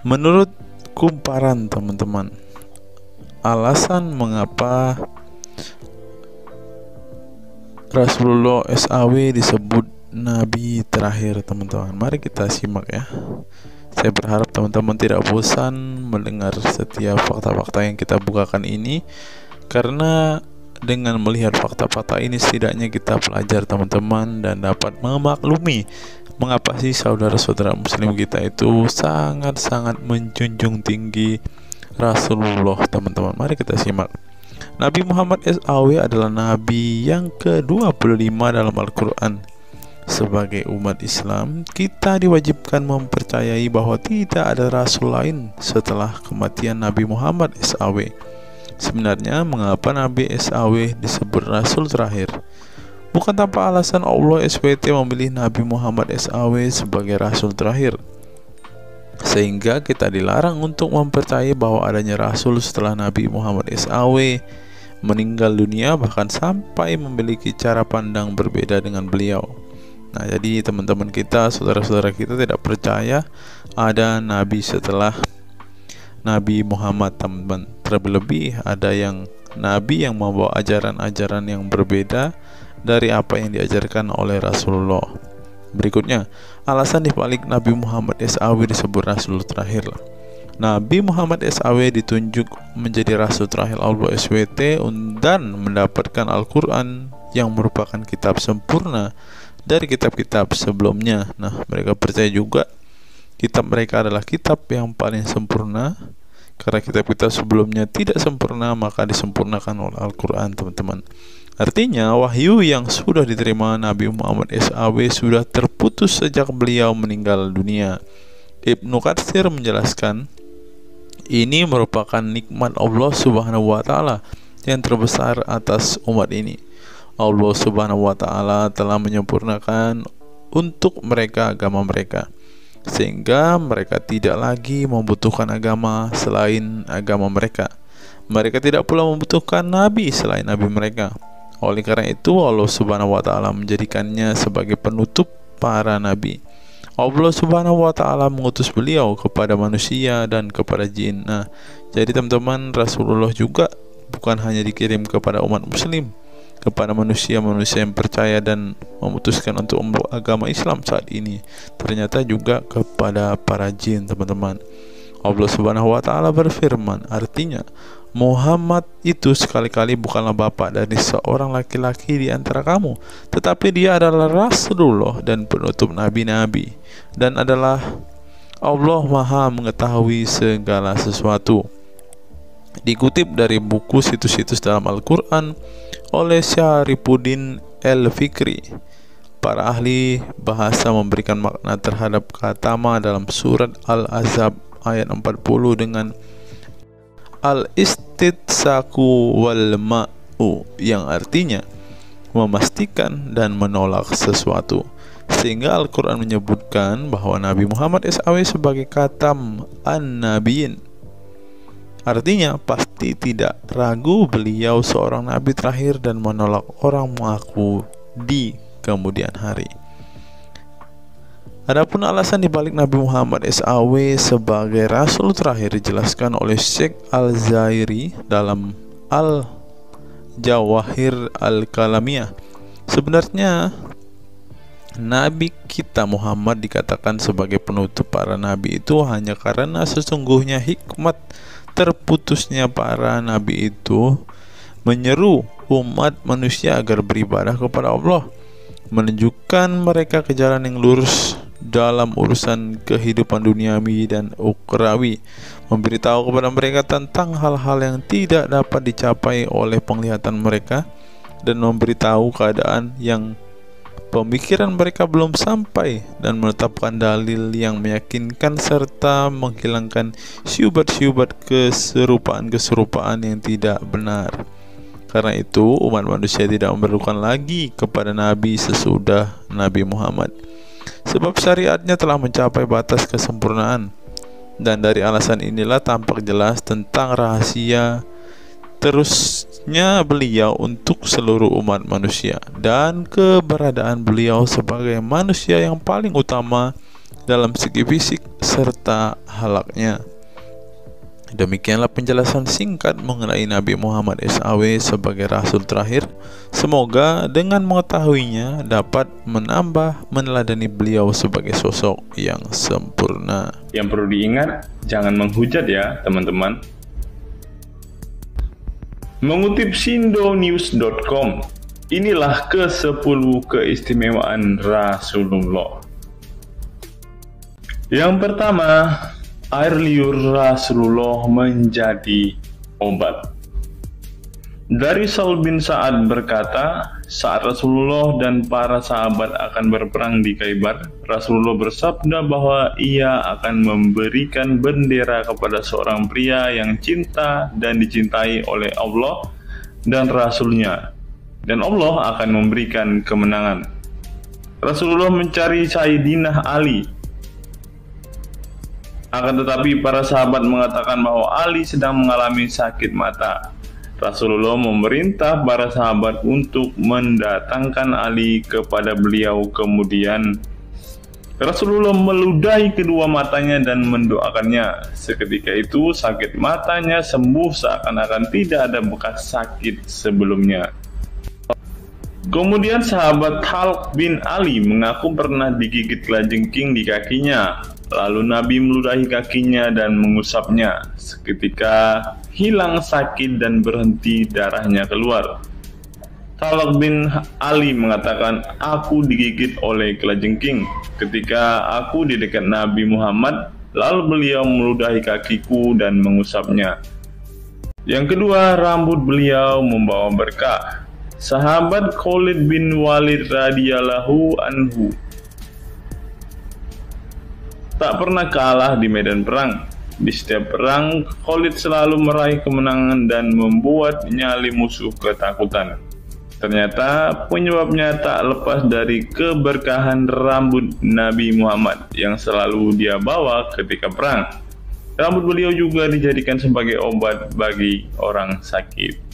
S1: Menurut kumparan, teman-teman, alasan mengapa Rasulullah SAW disebut nabi terakhir, teman-teman. Mari kita simak ya. Saya berharap teman-teman tidak bosan mendengar setiap fakta-fakta yang kita bukakan ini, karena dengan melihat fakta-fakta ini setidaknya kita belajar, teman-teman, dan dapat memaklumi mengapa sih saudara-saudara muslim kita itu sangat-sangat menjunjung tinggi Rasulullah, teman-teman. Mari kita simak. Nabi Muhammad SAW adalah nabi yang ke-25 dalam Al-Quran. Sebagai umat Islam, kita diwajibkan mempercayai bahwa tidak ada rasul lain setelah kematian Nabi Muhammad SAW. Sebenarnya mengapa Nabi SAW disebut Rasul terakhir? Bukan tanpa alasan Allah SWT memilih Nabi Muhammad SAW sebagai Rasul terakhir, sehingga kita dilarang untuk mempercayai bahwa adanya Rasul setelah Nabi Muhammad SAW meninggal dunia, bahkan sampai memiliki cara pandang berbeda dengan beliau. Nah, jadi teman-teman kita, saudara-saudara kita tidak percaya ada Nabi setelah Nabi Muhammad, teman-teman. Terlebih ada yang Nabi yang membawa ajaran-ajaran yang berbeda dari apa yang diajarkan oleh Rasulullah. Berikutnya, alasan dibalik Nabi Muhammad SAW disebut Rasul terakhir. Nabi Muhammad SAW ditunjuk menjadi Rasul terakhir Allah SWT dan mendapatkan Al-Quran yang merupakan kitab sempurna dari kitab-kitab sebelumnya. Nah, mereka percaya juga kitab mereka adalah kitab yang paling sempurna. Karena kitab-kitab sebelumnya tidak sempurna, maka disempurnakan oleh Al-Quran, teman-teman. Artinya, wahyu yang sudah diterima Nabi Muhammad SAW sudah terputus sejak beliau meninggal dunia. Ibnu Katsir menjelaskan, ini merupakan nikmat Allah Subhanahu wa Ta'ala yang terbesar atas umat ini. Allah Subhanahu wa Ta'ala telah menyempurnakan untuk mereka agama mereka, sehingga mereka tidak lagi membutuhkan agama selain agama mereka. Mereka tidak pula membutuhkan nabi selain nabi mereka. Oleh karena itu, Allah Subhanahu wa Ta'ala menjadikannya sebagai penutup para nabi. Allah Subhanahu wa Ta'ala mengutus beliau kepada manusia dan kepada jin. Nah, jadi teman-teman, Rasulullah juga bukan hanya dikirim kepada umat muslim, kepada manusia-manusia yang percaya dan memutuskan untuk memeluk agama Islam saat ini, ternyata juga kepada para jin, teman-teman. Allah Subhanahu wa Ta'ala berfirman, artinya Muhammad itu sekali-kali bukanlah bapak dari seorang laki-laki di antara kamu, tetapi dia adalah Rasulullah dan penutup nabi-nabi, dan adalah Allah Maha mengetahui segala sesuatu. Dikutip dari buku situs-situs dalam Al-Quran oleh Syarifuddin Al-Fikri, para ahli bahasa memberikan makna terhadap kata ma dalam surat Al-Ahzab ayat 40 dengan al-istitsaku wal ma'u, yang artinya memastikan dan menolak sesuatu. Sehingga Al-Quran menyebutkan bahwa Nabi Muhammad SAW sebagai khatam an-nabiyyin, artinya pasti tidak ragu beliau seorang nabi terakhir dan menolak orang mengaku di kemudian hari. Adapun alasan dibalik Nabi Muhammad SAW sebagai Rasul terakhir dijelaskan oleh Syekh Al-Zairi dalam Al-Jawahir Al-Kalamiyah. Sebenarnya Nabi kita Muhammad dikatakan sebagai penutup para nabi itu hanya karena sesungguhnya hikmat terputusnya para nabi itu menyeru umat manusia agar beribadah kepada Allah, menunjukkan mereka ke jalan yang lurus dalam urusan kehidupan duniawi dan ukhrawi, memberitahu kepada mereka tentang hal-hal yang tidak dapat dicapai oleh penglihatan mereka, dan memberitahu keadaan yang pemikiran mereka belum sampai dan menetapkan dalil yang meyakinkan serta menghilangkan syubhat-syubhat keserupaan-keserupaan yang tidak benar. Karena itu umat manusia tidak memerlukan lagi kepada Nabi sesudah Nabi Muhammad, sebab syariatnya telah mencapai batas kesempurnaan. Dan dari alasan inilah tampak jelas tentang rahasia terusnya beliau untuk seluruh umat manusia dan keberadaan beliau sebagai manusia yang paling utama dalam segi fisik serta halaknya. Demikianlah penjelasan singkat mengenai Nabi Muhammad SAW sebagai Rasul terakhir. Semoga dengan mengetahuinya dapat menambah meneladani beliau sebagai sosok yang sempurna.
S8: Yang perlu diingat, jangan menghujat ya teman-teman. Mengutip sindonews.com, inilah ke-10 keistimewaan Rasulullah. Yang pertama, air liur Rasulullah menjadi obat. Dari Sahl bin Sa'ad berkata, saat Rasulullah dan para sahabat akan berperang di Khaybar, Rasulullah bersabda bahwa ia akan memberikan bendera kepada seorang pria yang cinta dan dicintai oleh Allah dan Rasul-Nya, dan Allah akan memberikan kemenangan. Rasulullah mencari Sayyidina Ali, akan tetapi para sahabat mengatakan bahwa Ali sedang mengalami sakit mata. Rasulullah memerintah para sahabat untuk mendatangkan Ali kepada beliau. Kemudian Rasulullah meludahi kedua matanya dan mendoakannya. Seketika itu sakit matanya sembuh seakan-akan tidak ada bekas sakit sebelumnya. Kemudian sahabat Khalid bin Ali mengaku pernah digigit kalajengking di kakinya. Lalu Nabi meludahi kakinya dan mengusapnya. Seketika hilang sakit dan berhenti darahnya keluar. Khalid bin Ali mengatakan, aku digigit oleh kalajengking ketika aku di dekat Nabi Muhammad, lalu beliau meludahi kakiku dan mengusapnya. Yang kedua, rambut beliau membawa berkah. Sahabat Khalid bin Walid radhiyallahu anhu tak pernah kalah di medan perang. Di setiap perang, Khalid selalu meraih kemenangan dan membuat nyali musuh ketakutan. Ternyata penyebabnya tak lepas dari keberkahan rambut Nabi Muhammad yang selalu dia bawa ketika perang. Rambut beliau juga dijadikan sebagai obat bagi orang sakit.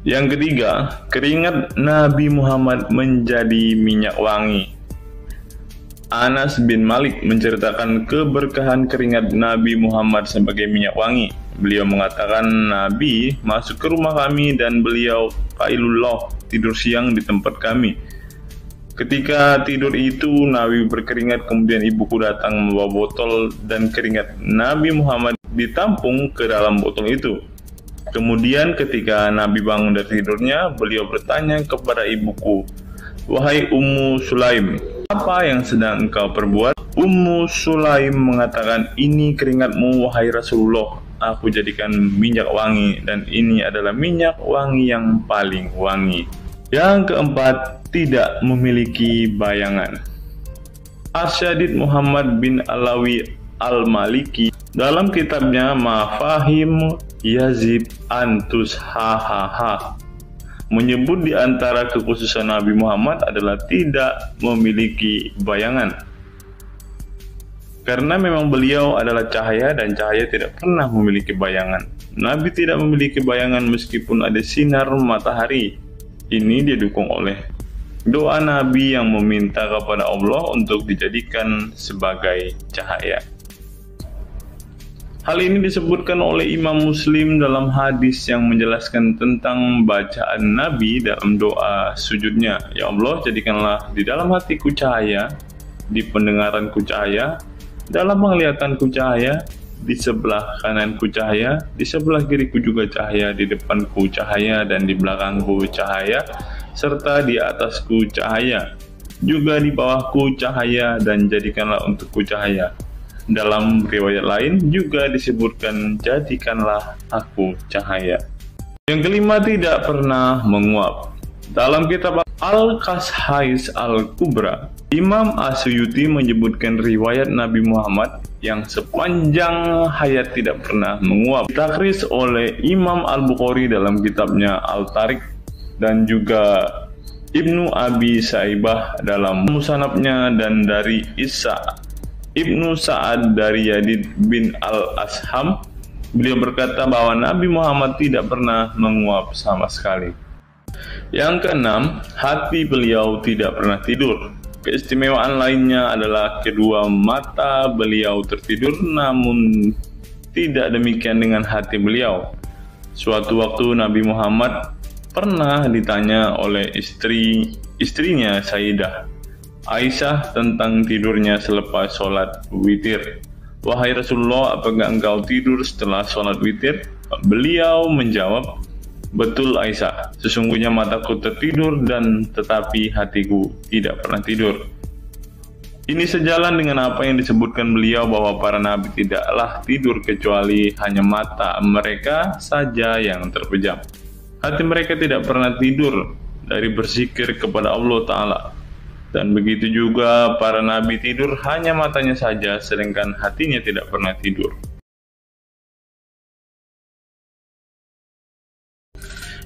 S8: Yang ketiga, keringat Nabi Muhammad menjadi minyak wangi. Anas bin Malik menceritakan keberkahan keringat Nabi Muhammad sebagai minyak wangi. Beliau mengatakan, Nabi masuk ke rumah kami dan beliau qailullah, tidur siang di tempat kami. Ketika tidur itu Nabi berkeringat, kemudian ibuku datang membawa botol dan keringat Nabi Muhammad ditampung ke dalam botol itu. Kemudian ketika Nabi bangun dari tidurnya, beliau bertanya kepada ibuku, wahai Ummu Sulaim, apa yang sedang engkau perbuat? Ummu Sulaim mengatakan, ini keringatmu wahai Rasulullah, aku jadikan minyak wangi dan ini adalah minyak wangi yang paling wangi. Yang keempat, tidak memiliki bayangan. Asyadid Muhammad bin Alawi Al-Maliki dalam kitabnya Mafahim Yazid Antus Hahaha menyebut di antara kekhususan Nabi Muhammad adalah tidak memiliki bayangan. Karena memang beliau adalah cahaya dan cahaya tidak pernah memiliki bayangan. Nabi tidak memiliki bayangan meskipun ada sinar matahari. Ini didukung oleh doa Nabi yang meminta kepada Allah untuk dijadikan sebagai cahaya. Hal ini disebutkan oleh Imam Muslim dalam hadis yang menjelaskan tentang bacaan Nabi dalam doa sujudnya. Ya Allah, jadikanlah di dalam hatiku cahaya, di pendengaranku cahaya, dalam penglihatanku cahaya, di sebelah kananku cahaya, di sebelah kiriku juga cahaya, di depanku cahaya, dan di belakangku cahaya, serta di atasku cahaya, juga di bawahku cahaya, dan jadikanlah untukku cahaya. Dalam riwayat lain juga disebutkan, jadikanlah aku cahaya. Yang kelima, tidak pernah menguap. Dalam kitab Al-Qashais Al-Kubra, Imam Asyuyuti menyebutkan riwayat Nabi Muhammad yang sepanjang hayat tidak pernah menguap. Ditakris oleh Imam Al-Bukhari dalam kitabnya Al-Tariq dan juga Ibnu Abi Saibah dalam Musannafnya, dan dari Isa Ibnu Sa'ad dari Yazid bin Al-Asham, beliau berkata bahwa Nabi Muhammad tidak pernah menguap sama sekali. Yang keenam, hati beliau tidak pernah tidur. Keistimewaan lainnya adalah kedua mata beliau tertidur, namun tidak demikian dengan hati beliau. Suatu waktu Nabi Muhammad pernah ditanya oleh istrinya Sayyidah Aisyah tentang tidurnya selepas sholat witir. "Wahai Rasulullah, apakah engkau tidur setelah sholat witir?" Beliau menjawab, "Betul Aisyah, sesungguhnya mataku tertidur dan tetapi hatiku tidak pernah tidur." Ini sejalan dengan apa yang disebutkan beliau bahwa para nabi tidaklah tidur kecuali hanya mata mereka saja yang terpejam. Hati mereka tidak pernah tidur dari berzikir kepada Allah Ta'ala. Dan begitu juga para nabi tidur hanya matanya saja, sedangkan hatinya tidak pernah tidur.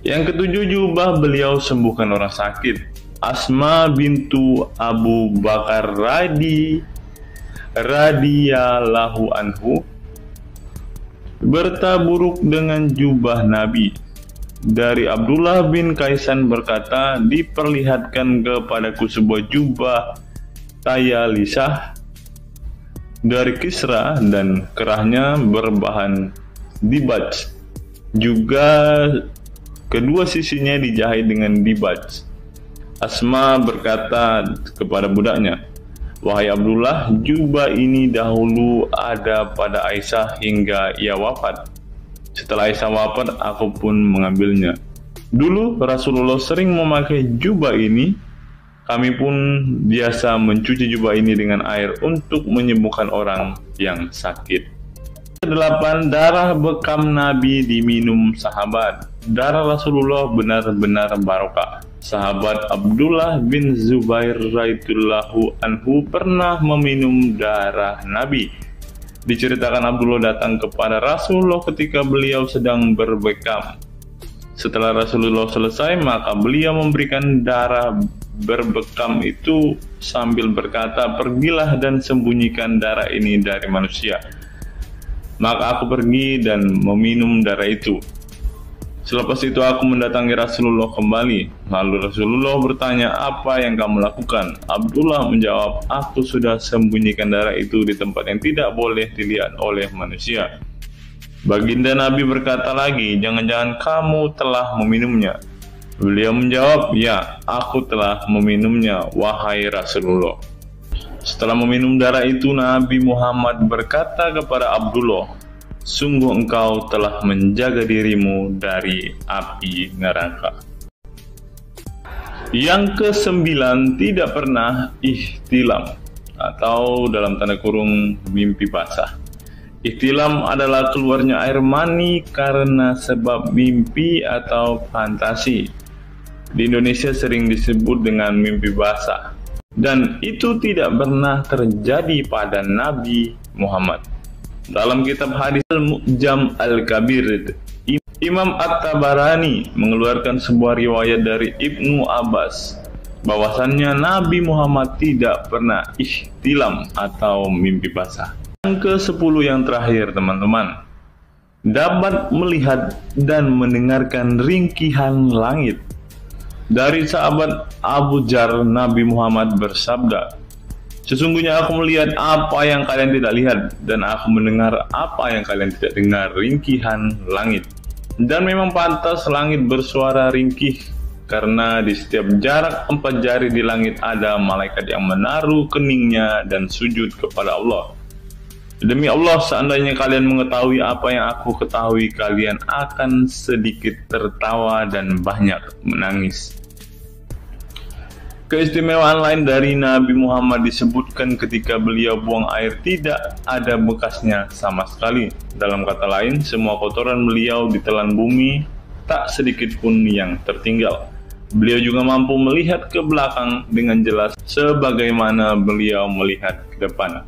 S8: Yang ketujuh, jubah beliau sembuhkan orang sakit. Asma bintu Abu Bakar radhiyallahu anhu bertaburuk dengan jubah Nabi. Dari Abdullah bin Kaisan berkata, "Diperlihatkan kepadaku sebuah jubah tayalisah dari Kisra dan kerahnya berbahan dibaj. Juga kedua sisinya dijahit dengan dibaj." Asma berkata kepada budaknya, "Wahai Abdullah, jubah ini dahulu ada pada Aisyah hingga ia wafat. Setelah Aisyah wafat, aku pun mengambilnya. Dulu Rasulullah sering memakai jubah ini. Kami pun biasa mencuci jubah ini dengan air untuk menyembuhkan orang yang sakit." Kedelapan, darah bekam Nabi diminum sahabat. Darah Rasulullah benar-benar barokah. Sahabat Abdullah bin Zubair radhiyallahu anhu pernah meminum darah Nabi. Diceritakan Abdullah datang kepada Rasulullah ketika beliau sedang berbekam. Setelah Rasulullah selesai, maka beliau memberikan darah berbekam itu sambil berkata, "Pergilah dan sembunyikan darah ini dari manusia." Maka aku pergi dan meminum darah itu. Selepas itu aku mendatangi Rasulullah kembali. Lalu Rasulullah bertanya, "Apa yang kamu lakukan?" Abdullah menjawab, "Aku sudah sembunyikan darah itu di tempat yang tidak boleh dilihat oleh manusia." Baginda Nabi berkata lagi, "Jangan-jangan kamu telah meminumnya?" Beliau menjawab, "Ya, aku telah meminumnya, wahai Rasulullah." Setelah meminum darah itu, Nabi Muhammad berkata kepada Abdullah, "Sungguh engkau telah menjaga dirimu dari api neraka." Yang kesembilan, tidak pernah ihtilam atau dalam tanda kurung mimpi basah. Ihtilam adalah keluarnya air mani karena sebab mimpi atau fantasi. Di Indonesia sering disebut dengan mimpi basah. Dan itu tidak pernah terjadi pada Nabi Muhammad. Dalam kitab hadis Al-Mu'jam Al-Kabir, Imam At-Tabarani mengeluarkan sebuah riwayat dari Ibnu Abbas bahwasannya Nabi Muhammad tidak pernah ihtilam atau mimpi basah. Yang ke-10 yang terakhir, teman-teman, dapat melihat dan mendengarkan ringkihan langit. Dari sahabat Abu Dzar, Nabi Muhammad bersabda, "Sesungguhnya aku melihat apa yang kalian tidak lihat, dan aku mendengar apa yang kalian tidak dengar, ringkihan langit. Dan memang pantas langit bersuara ringkih, karena di setiap jarak 4 jari di langit ada malaikat yang menaruh keningnya dan sujud kepada Allah. Demi Allah, seandainya kalian mengetahui apa yang aku ketahui, kalian akan sedikit tertawa dan banyak menangis." Keistimewaan lain dari Nabi Muhammad disebutkan ketika beliau buang air tidak ada bekasnya sama sekali. Dalam kata lain, semua kotoran beliau ditelan bumi, tak sedikit pun yang tertinggal. Beliau juga mampu melihat ke belakang dengan jelas sebagaimana beliau melihat ke depan.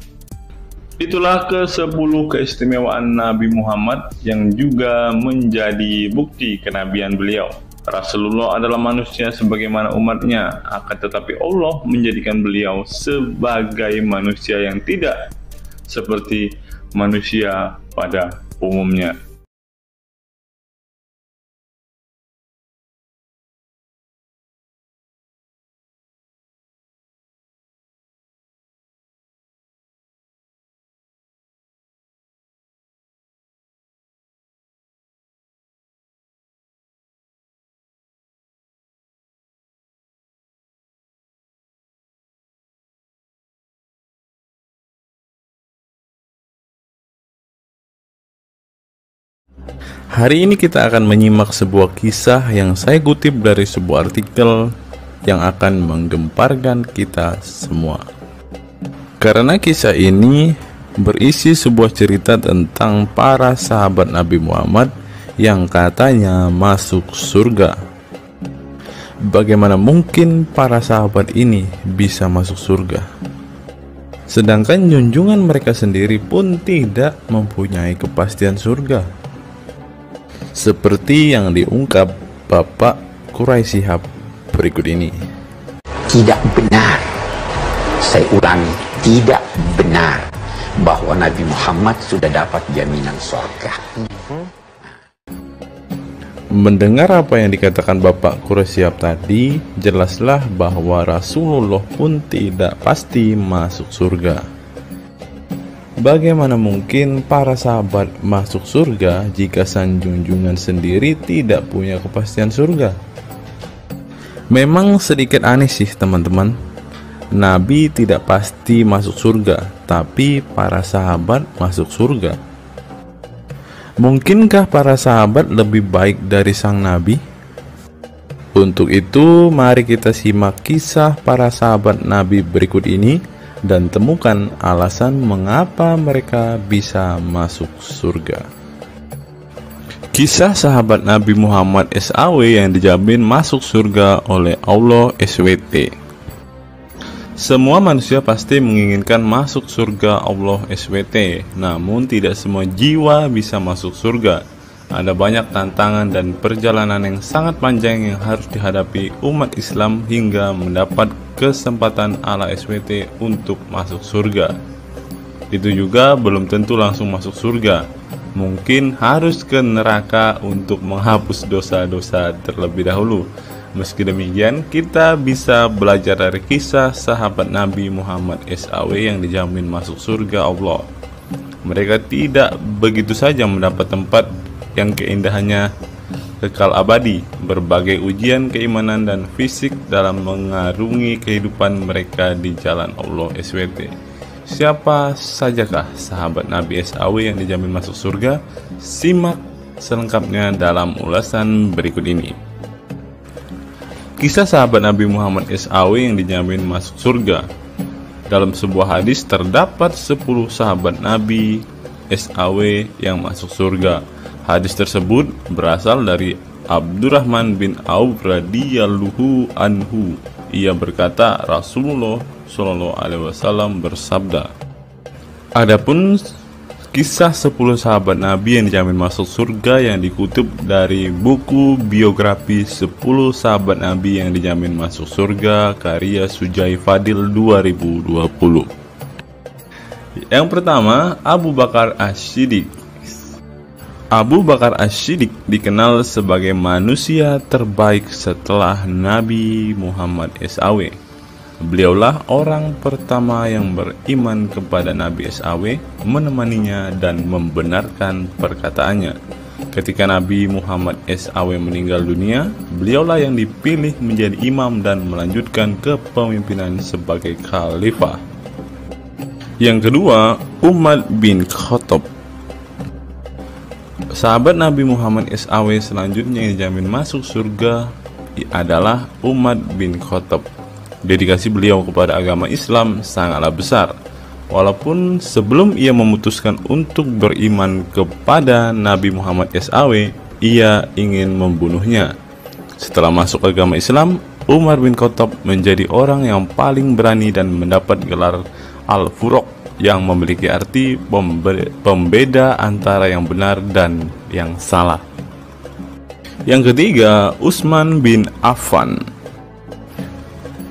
S8: Itulah ke-10 keistimewaan Nabi Muhammad yang juga menjadi bukti kenabian beliau. Rasulullah adalah manusia sebagaimana umatnya, akan tetapi Allah menjadikan beliau sebagai manusia yang tidak seperti manusia pada umumnya.
S1: Hari ini kita akan menyimak sebuah kisah yang saya kutip dari sebuah artikel yang akan menggemparkan kita semua. Karena kisah ini berisi sebuah cerita tentang para sahabat Nabi Muhammad yang katanya masuk surga. Bagaimana mungkin para sahabat ini bisa masuk surga? Sedangkan junjungan mereka sendiri pun tidak mempunyai kepastian surga. Seperti yang diungkap Bapak Quraisy Shihab berikut ini.
S9: Tidak benar, saya ulangi, tidak benar bahwa Nabi Muhammad sudah dapat jaminan surga.
S1: Mendengar apa yang dikatakan Bapak Quraisy Shihab tadi, jelaslah bahwa Rasulullah pun tidak pasti masuk surga. Bagaimana mungkin para sahabat masuk surga jika sang junjungan sendiri tidak punya kepastian surga? Memang sedikit aneh sih teman-teman. Nabi tidak pasti masuk surga, tapi para sahabat masuk surga. Mungkinkah para sahabat lebih baik dari sang Nabi? Untuk itu, mari kita simak kisah para sahabat Nabi berikut ini dan temukan alasan mengapa mereka bisa masuk surga. Kisah sahabat Nabi Muhammad SAW yang dijamin masuk surga oleh Allah SWT. Semua manusia pasti menginginkan masuk surga Allah SWT, namun tidak semua jiwa bisa masuk surga. Ada banyak tantangan dan perjalanan yang sangat panjang yang harus dihadapi umat Islam hingga mendapat kesempatan ala SWT untuk masuk surga. Itu juga belum tentu langsung masuk surga. Mungkin harus ke neraka untuk menghapus dosa-dosa terlebih dahulu. Meski demikian, kita bisa belajar dari kisah sahabat Nabi Muhammad SAW yang dijamin masuk surga Allah. Mereka tidak begitu saja mendapat tempat yang keindahannya kekal abadi. Berbagai ujian keimanan dan fisik dalam mengarungi kehidupan mereka di jalan Allah SWT. Siapa sajakah sahabat Nabi SAW yang dijamin masuk surga? Simak selengkapnya dalam ulasan berikut ini. Kisah sahabat Nabi Muhammad SAW yang dijamin masuk surga. Dalam sebuah hadis terdapat 10 sahabat Nabi SAW yang masuk surga. Hadis tersebut berasal dari Abdurrahman bin Auf radhiyallahu anhu. Ia berkata, Rasulullah SAW bersabda. Adapun kisah 10 sahabat Nabi yang dijamin masuk surga yang dikutip dari buku biografi 10 sahabat Nabi yang dijamin masuk surga karya Sujai Fadil 2020. Yang pertama, Abu Bakar As-Siddiq. Abu Bakar As-Siddiq dikenal sebagai manusia terbaik setelah Nabi Muhammad SAW. Beliaulah orang pertama yang beriman kepada Nabi SAW, menemaninya dan membenarkan perkataannya. Ketika Nabi Muhammad SAW meninggal dunia, beliaulah yang dipilih menjadi imam dan melanjutkan kepemimpinan sebagai khalifah. Yang kedua, Umar bin Khattab. Sahabat Nabi Muhammad SAW selanjutnya yang dijamin masuk surga adalah Umar bin Khattab. Dedikasi beliau kepada agama Islam sangatlah besar. Walaupun sebelum ia memutuskan untuk beriman kepada Nabi Muhammad SAW, ia ingin membunuhnya. Setelah masuk agama Islam, Umar bin Khattab menjadi orang yang paling berani dan mendapat gelar Al-Furuq yang memiliki arti pembeda antara yang benar dan yang salah. Yang ketiga, Utsman bin Affan.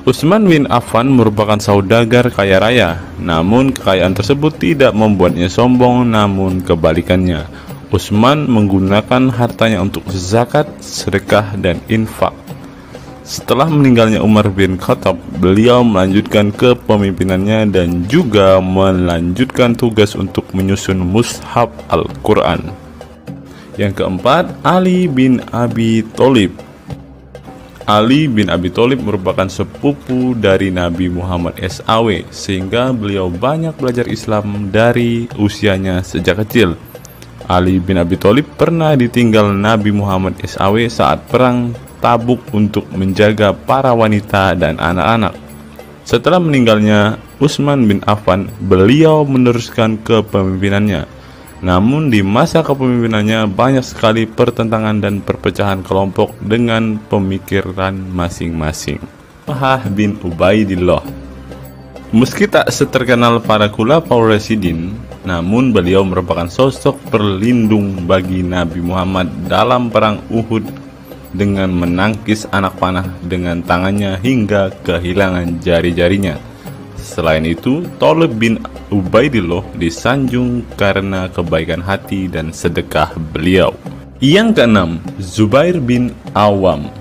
S1: Utsman bin Affan merupakan saudagar kaya raya, namun kekayaan tersebut tidak membuatnya sombong, namun kebalikannya. Utsman menggunakan hartanya untuk zakat, sedekah, dan infak. Setelah meninggalnya Umar bin Khattab, beliau melanjutkan kepemimpinannya dan juga melanjutkan tugas untuk menyusun mushaf Al-Quran. Yang keempat, Ali bin Abi Thalib. Ali bin Abi Thalib merupakan sepupu dari Nabi Muhammad SAW, sehingga beliau banyak belajar Islam dari usianya sejak kecil. Ali bin Abi Thalib pernah ditinggal Nabi Muhammad SAW saat perang Tabuk untuk menjaga para wanita dan anak-anak. Setelah meninggalnya Utsman bin Affan, beliau meneruskan kepemimpinannya. Namun di masa kepemimpinannya banyak sekali pertentangan dan perpecahan kelompok dengan pemikiran masing-masing. Talhah bin Ubaidillah. Meski tak seterkenal para khulafaur rasyidin, namun beliau merupakan sosok perlindung bagi Nabi Muhammad dalam perang Uhud dengan menangkis anak panah dengan tangannya hingga kehilangan jari-jarinya. Selain itu, Talhah bin Ubaidillah disanjung karena kebaikan hati dan sedekah beliau. Yang keenam, Zubair bin Awam.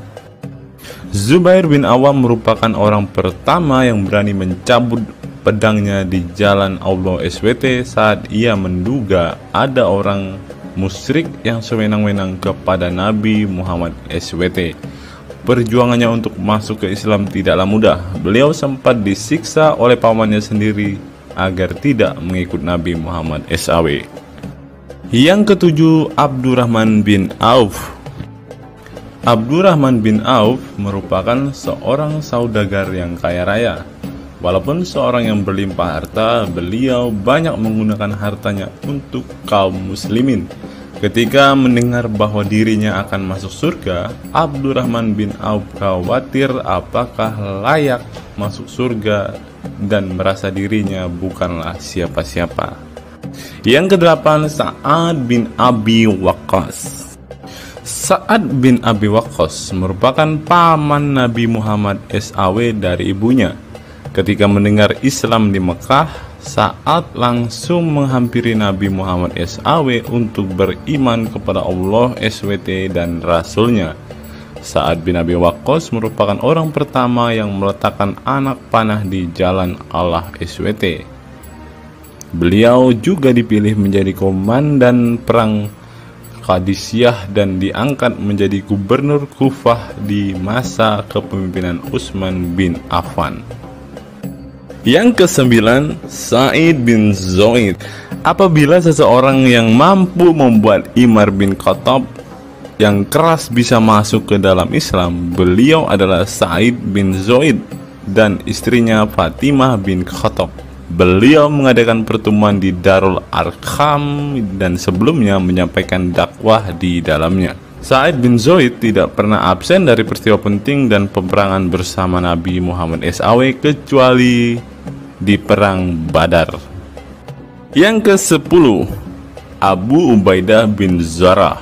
S1: Zubair bin Awam merupakan orang pertama yang berani mencabut pedangnya di jalan Allah SWT saat ia menduga ada orang musyrik yang sewenang-wenang kepada Nabi Muhammad SWT. Perjuangannya untuk masuk ke Islam tidaklah mudah. Beliau sempat disiksa oleh pamannya sendiri agar tidak mengikut Nabi Muhammad SAW. Yang ketujuh, Abdurrahman bin Auf. Abdurrahman bin Auf merupakan seorang saudagar yang kaya raya. Walaupun seorang yang berlimpah harta, beliau banyak menggunakan hartanya untuk kaum muslimin. Ketika mendengar bahwa dirinya akan masuk surga, Abdurrahman bin Auf khawatir apakah layak masuk surga dan merasa dirinya bukanlah siapa-siapa. Yang kedelapan, Sa'ad bin Abi Waqqas. Sa'ad bin Abi Waqqas merupakan paman Nabi Muhammad SAW dari ibunya. Ketika mendengar Islam di Mekah, Sa'ad langsung menghampiri Nabi Muhammad SAW untuk beriman kepada Allah SWT dan Rasulnya. Sa'ad bin Abi Waqqas merupakan orang pertama yang meletakkan anak panah di jalan Allah SWT. Beliau juga dipilih menjadi komandan perang Qadisiyah dan diangkat menjadi gubernur Kufah di masa kepemimpinan Utsman bin Affan. Yang kesembilan, Sa'id bin Zaid. Apabila seseorang yang mampu membuat Umar bin Khattab yang keras bisa masuk ke dalam Islam, beliau adalah Sa'id bin Zaid dan istrinya Fatimah bin Khattab. Beliau mengadakan pertemuan di Darul Arqam dan sebelumnya menyampaikan dakwah di dalamnya. Sa'id bin Zaid tidak pernah absen dari peristiwa penting dan peperangan bersama Nabi Muhammad SAW kecuali di perang Badar. Yang ke-10, Abu Ubaidah bin Jarrah.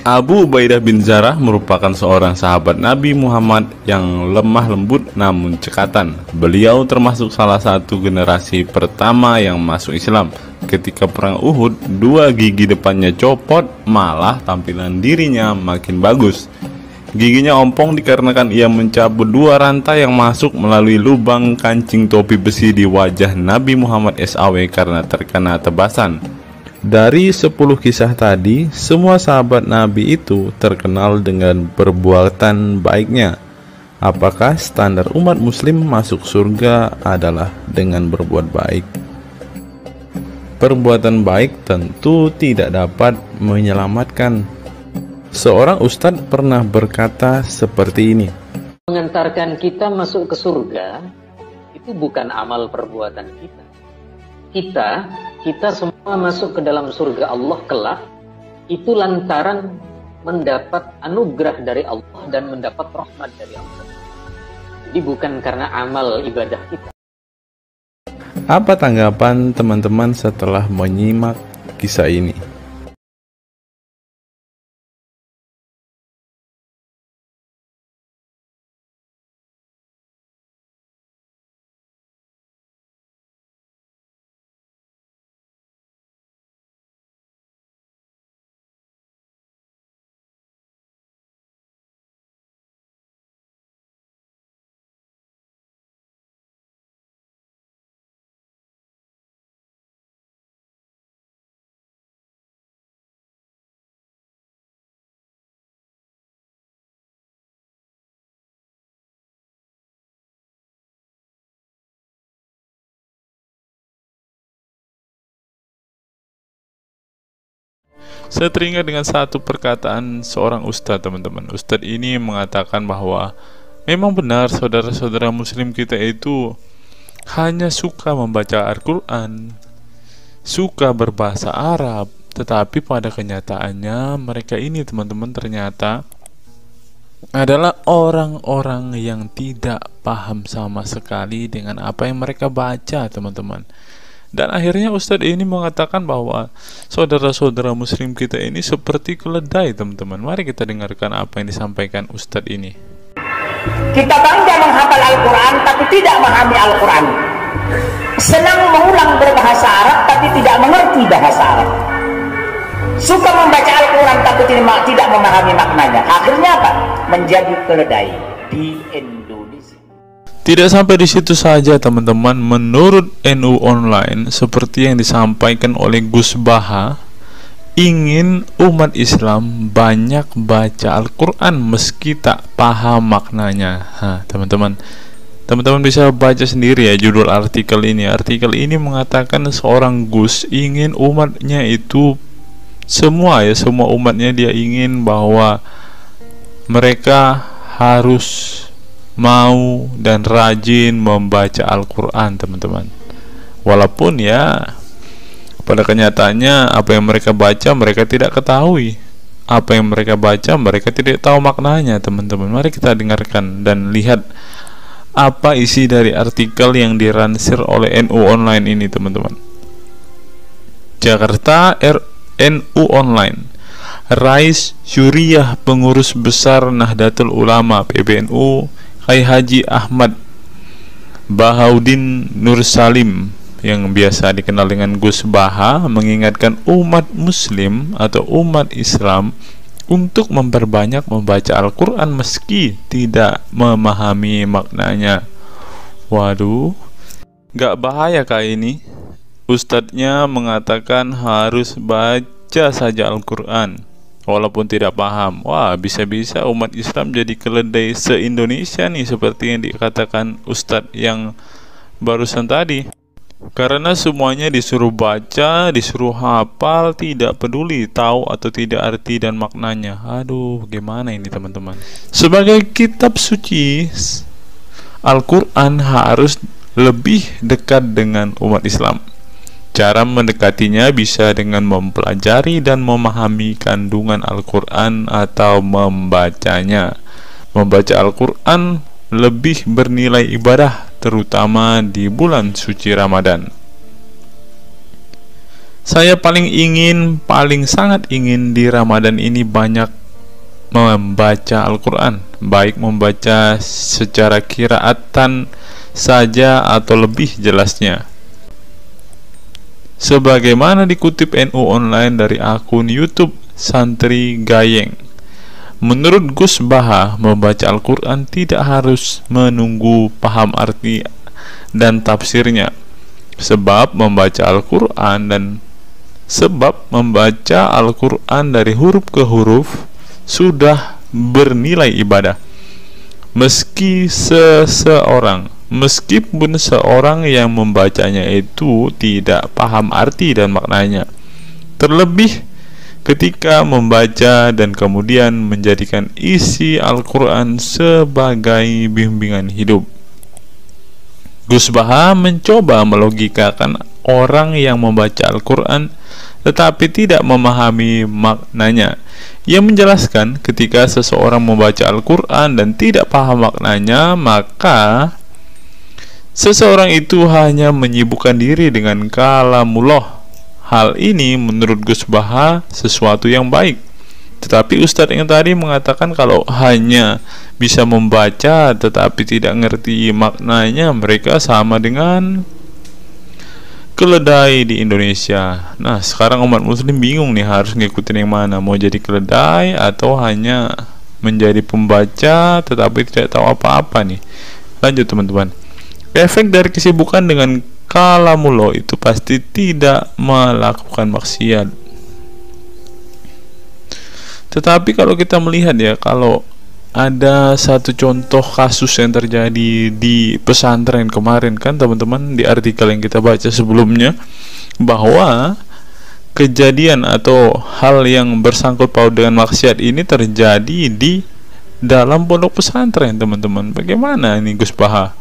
S1: Abu Ubaidah bin Jarrah merupakan seorang sahabat Nabi Muhammad yang lemah lembut namun cekatan. Beliau termasuk salah satu generasi pertama yang masuk Islam. Ketika perang Uhud, 2 gigi depannya copot, malah tampilan dirinya makin bagus. Giginya ompong dikarenakan ia mencabut 2 rantai yang masuk melalui lubang kancing topi besi di wajah Nabi Muhammad SAW karena terkena tebasan. Dari 10 kisah tadi, semua sahabat Nabi itu terkenal dengan perbuatan baiknya. Apakah standar umat muslim masuk surga adalah dengan berbuat baik? Perbuatan baik tentu tidak dapat menyelamatkan. Seorang ustadz pernah berkata seperti ini.
S5: Mengantarkan kita masuk ke surga itu bukan amal perbuatan kita. Kita semua masuk ke dalam surga Allah kelak itu lantaran mendapat anugerah dari Allah dan mendapat rahmat dari Allah. Jadi bukan karena amal ibadah kita.
S1: Apa tanggapan teman-teman setelah menyimak kisah ini? Saya teringat dengan satu perkataan seorang ustadz, teman-teman. Ustadz ini mengatakan bahwa memang benar saudara-saudara muslim kita itu hanya suka membaca Al-Quran, suka berbahasa Arab, tetapi pada kenyataannya mereka ini, teman-teman, ternyata adalah orang-orang yang tidak paham sama sekali dengan apa yang mereka baca, teman-teman. Dan akhirnya Ustadz ini mengatakan bahwa saudara-saudara muslim kita ini seperti keledai, teman-teman. Mari kita dengarkan apa yang disampaikan Ustadz ini.
S10: Kita bangga menghafal Al-Quran tapi tidak memahami Al-Quran. Senang mengulang berbahasa Arab tapi tidak mengerti bahasa Arab. Suka membaca Al-Quran tapi tidak memahami maknanya. Akhirnya apa? Menjadi keledai di Indonesia.
S1: Tidak sampai di situ saja, teman-teman. Menurut NU Online, seperti yang disampaikan oleh Gus Baha, ingin umat Islam banyak baca Al-Quran meski tak paham maknanya. Teman-teman bisa baca sendiri ya judul artikel ini. Artikel ini mengatakan seorang Gus ingin umatnya itu semua umatnya dia ingin bahwa mereka harus mau dan rajin membaca Al-Quran, teman-teman. Walaupun ya pada kenyataannya apa yang mereka baca mereka tidak ketahui, apa yang mereka baca mereka tidak tahu maknanya, teman-teman. Mari kita dengarkan dan lihat apa isi dari artikel yang diransir oleh NU Online ini, teman-teman. Jakarta, NU Online. Rais Syuriah Pengurus Besar Nahdlatul Ulama PBNU Kiai Haji Ahmad Bahaudin Nur Salim yang biasa dikenal dengan Gus Baha mengingatkan umat muslim atau umat Islam untuk memperbanyak membaca Al-Quran meski tidak memahami maknanya. Waduh, gak bahaya kah ini? Ustadznya mengatakan harus baca saja Al-Quran walaupun tidak paham. Wah, bisa-bisa umat Islam jadi keledai se-Indonesia nih, seperti yang dikatakan Ustadz yang barusan tadi. Karena semuanya disuruh baca, disuruh hafal, tidak peduli tahu atau tidak arti dan maknanya. Aduh, bagaimana ini, teman-teman? Sebagai kitab suci, Al-Quran harus lebih dekat dengan umat Islam. Cara mendekatinya bisa dengan mempelajari dan memahami kandungan Al-Quran atau membacanya. Membaca Al-Quran lebih bernilai ibadah, terutama di bulan suci Ramadan. Saya paling sangat ingin di Ramadan ini banyak membaca Al-Quran, baik membaca secara qiraatan saja atau lebih jelasnya. Sebagaimana dikutip NU Online dari akun YouTube Santri Gayeng, menurut Gus Baha, membaca Al-Quran tidak harus menunggu paham arti dan tafsirnya, sebab membaca Al-Quran dari huruf ke huruf sudah bernilai ibadah. Meskipun seorang yang membacanya itu tidak paham arti dan maknanya, terlebih ketika membaca dan kemudian menjadikan isi Al-Quran sebagai bimbingan hidup. Gus Baha mencoba melogikakan orang yang membaca Al-Quran tetapi tidak memahami maknanya. Ia menjelaskan ketika seseorang membaca Al-Quran dan tidak paham maknanya, maka seseorang itu hanya menyibukkan diri dengan kalamullah. Hal ini menurut Gus Baha sesuatu yang baik. Tetapi Ustadz yang tadi mengatakan kalau hanya bisa membaca tetapi tidak ngerti maknanya, mereka sama dengan keledai di Indonesia. Nah, sekarang umat muslim bingung nih harus ngikutin yang mana, mau jadi keledai atau hanya menjadi pembaca tetapi tidak tahu apa-apa nih. Lanjut teman-teman. Efek dari kesibukan dengan kalamullah itu pasti tidak melakukan maksiat. Tetapi kalau kita melihat ya, kalau ada satu contoh kasus yang terjadi di pesantren kemarin kan teman-teman, di artikel yang kita baca sebelumnya, bahwa kejadian atau hal yang bersangkut paut dengan maksiat ini terjadi di dalam pondok pesantren teman-teman. Bagaimana ini Gus Baha?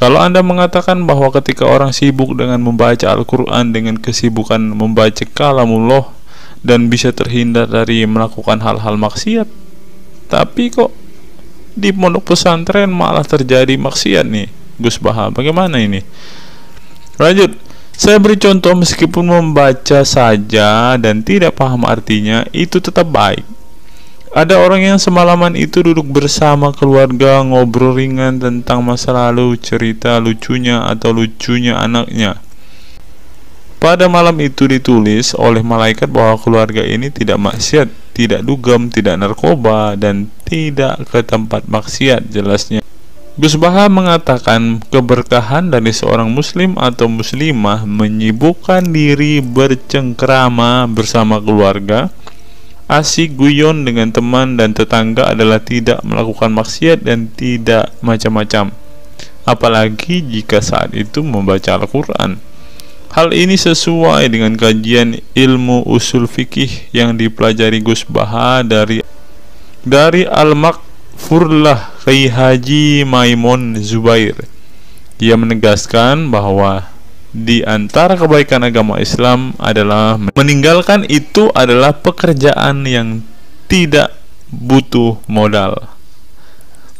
S1: Kalau Anda mengatakan bahwa ketika orang sibuk dengan membaca Al-Quran dengan kesibukan membaca kalamullah dan bisa terhindar dari melakukan hal-hal maksiat, tapi kok di pondok pesantren malah terjadi maksiat nih Gus Baha, bagaimana ini? Lanjut, saya beri contoh, meskipun membaca saja dan tidak paham artinya itu tetap baik. Ada orang yang semalaman itu duduk bersama keluarga, ngobrol ringan tentang masa lalu, cerita lucunya atau lucunya anaknya. Pada malam itu ditulis oleh malaikat bahwa keluarga ini tidak maksiat, tidak dugem, tidak narkoba, dan tidak ke tempat maksiat, jelasnya. Gus Baha mengatakan keberkahan dari seorang muslim atau muslimah menyibukkan diri bercengkrama bersama keluarga, asik guyon dengan teman dan tetangga adalah tidak melakukan maksiat dan tidak macam-macam, apalagi jika saat itu membaca Al-Quran. Hal ini sesuai dengan kajian ilmu usul fikih yang dipelajari Gus Baha dari Al-Makfurlah Kiai Haji Maimun Zubair. Ia menegaskan bahwa di antara kebaikan agama Islam adalah meninggalkan itu adalah pekerjaan yang tidak butuh modal.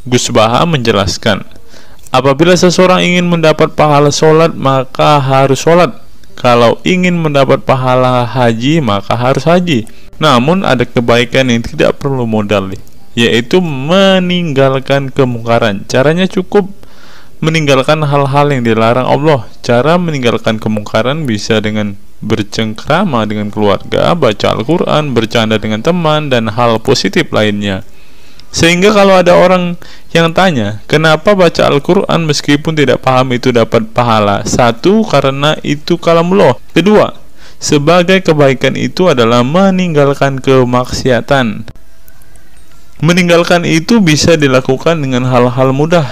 S1: Gus Baha menjelaskan, apabila seseorang ingin mendapat pahala sholat maka harus sholat. Kalau ingin mendapat pahala haji maka harus haji. Namun ada kebaikan yang tidak perlu modal, yaitu meninggalkan kemungkaran. Caranya cukup meninggalkan hal-hal yang dilarang Allah. Cara meninggalkan kemungkaran bisa dengan bercengkrama dengan keluarga, baca Al-Quran, bercanda dengan teman, dan hal positif lainnya. Sehingga kalau ada orang yang tanya, kenapa baca Al-Quran meskipun tidak paham itu dapat pahala? Satu, karena itu kalamullah. Kedua, sebagai kebaikan itu adalah meninggalkan kemaksiatan. Meninggalkan itu bisa dilakukan dengan hal-hal mudah.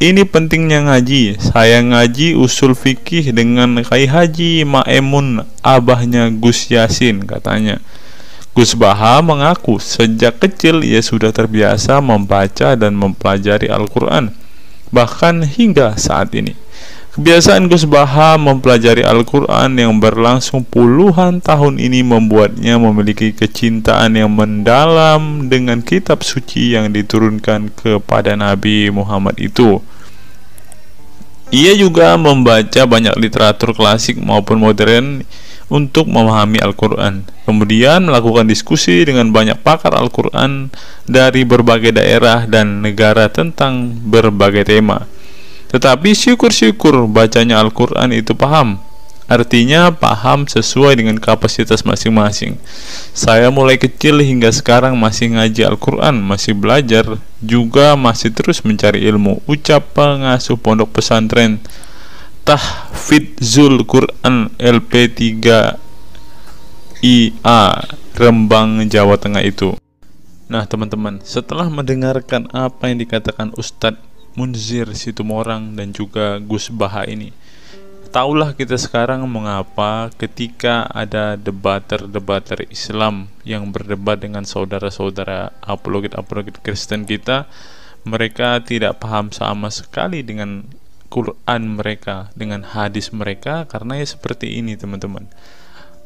S1: Ini pentingnya ngaji. Saya ngaji usul fikih dengan Kiai Haji Maimun, abahnya Gus Yasin, katanya. Gus Baha mengaku sejak kecil ia sudah terbiasa membaca dan mempelajari Al-Quran, bahkan hingga saat ini. Kebiasaan Gus Baha mempelajari Al-Quran yang berlangsung puluhan tahun ini membuatnya memiliki kecintaan yang mendalam dengan kitab suci yang diturunkan kepada Nabi Muhammad itu. Ia juga membaca banyak literatur klasik maupun modern untuk memahami Al-Quran, kemudian melakukan diskusi dengan banyak pakar Al-Quran dari berbagai daerah dan negara tentang berbagai tema. Tetapi syukur-syukur bacanya Al-Quran itu paham, artinya paham sesuai dengan kapasitas masing-masing. Saya mulai kecil hingga sekarang masih ngaji Al-Quran, masih belajar, juga masih terus mencari ilmu, ucap pengasuh pondok pesantren Tahfidzul Quran LP3 IA Rembang, Jawa Tengah itu. Nah teman-teman, setelah mendengarkan apa yang dikatakan Ustadz Munzir Situmorang dan juga Gus Baha ini, taulah kita sekarang mengapa ketika ada debater Islam yang berdebat dengan saudara-saudara apologet Kristen kita, mereka tidak paham sama sekali dengan Quran mereka, dengan hadis mereka, karena ya seperti ini teman-teman.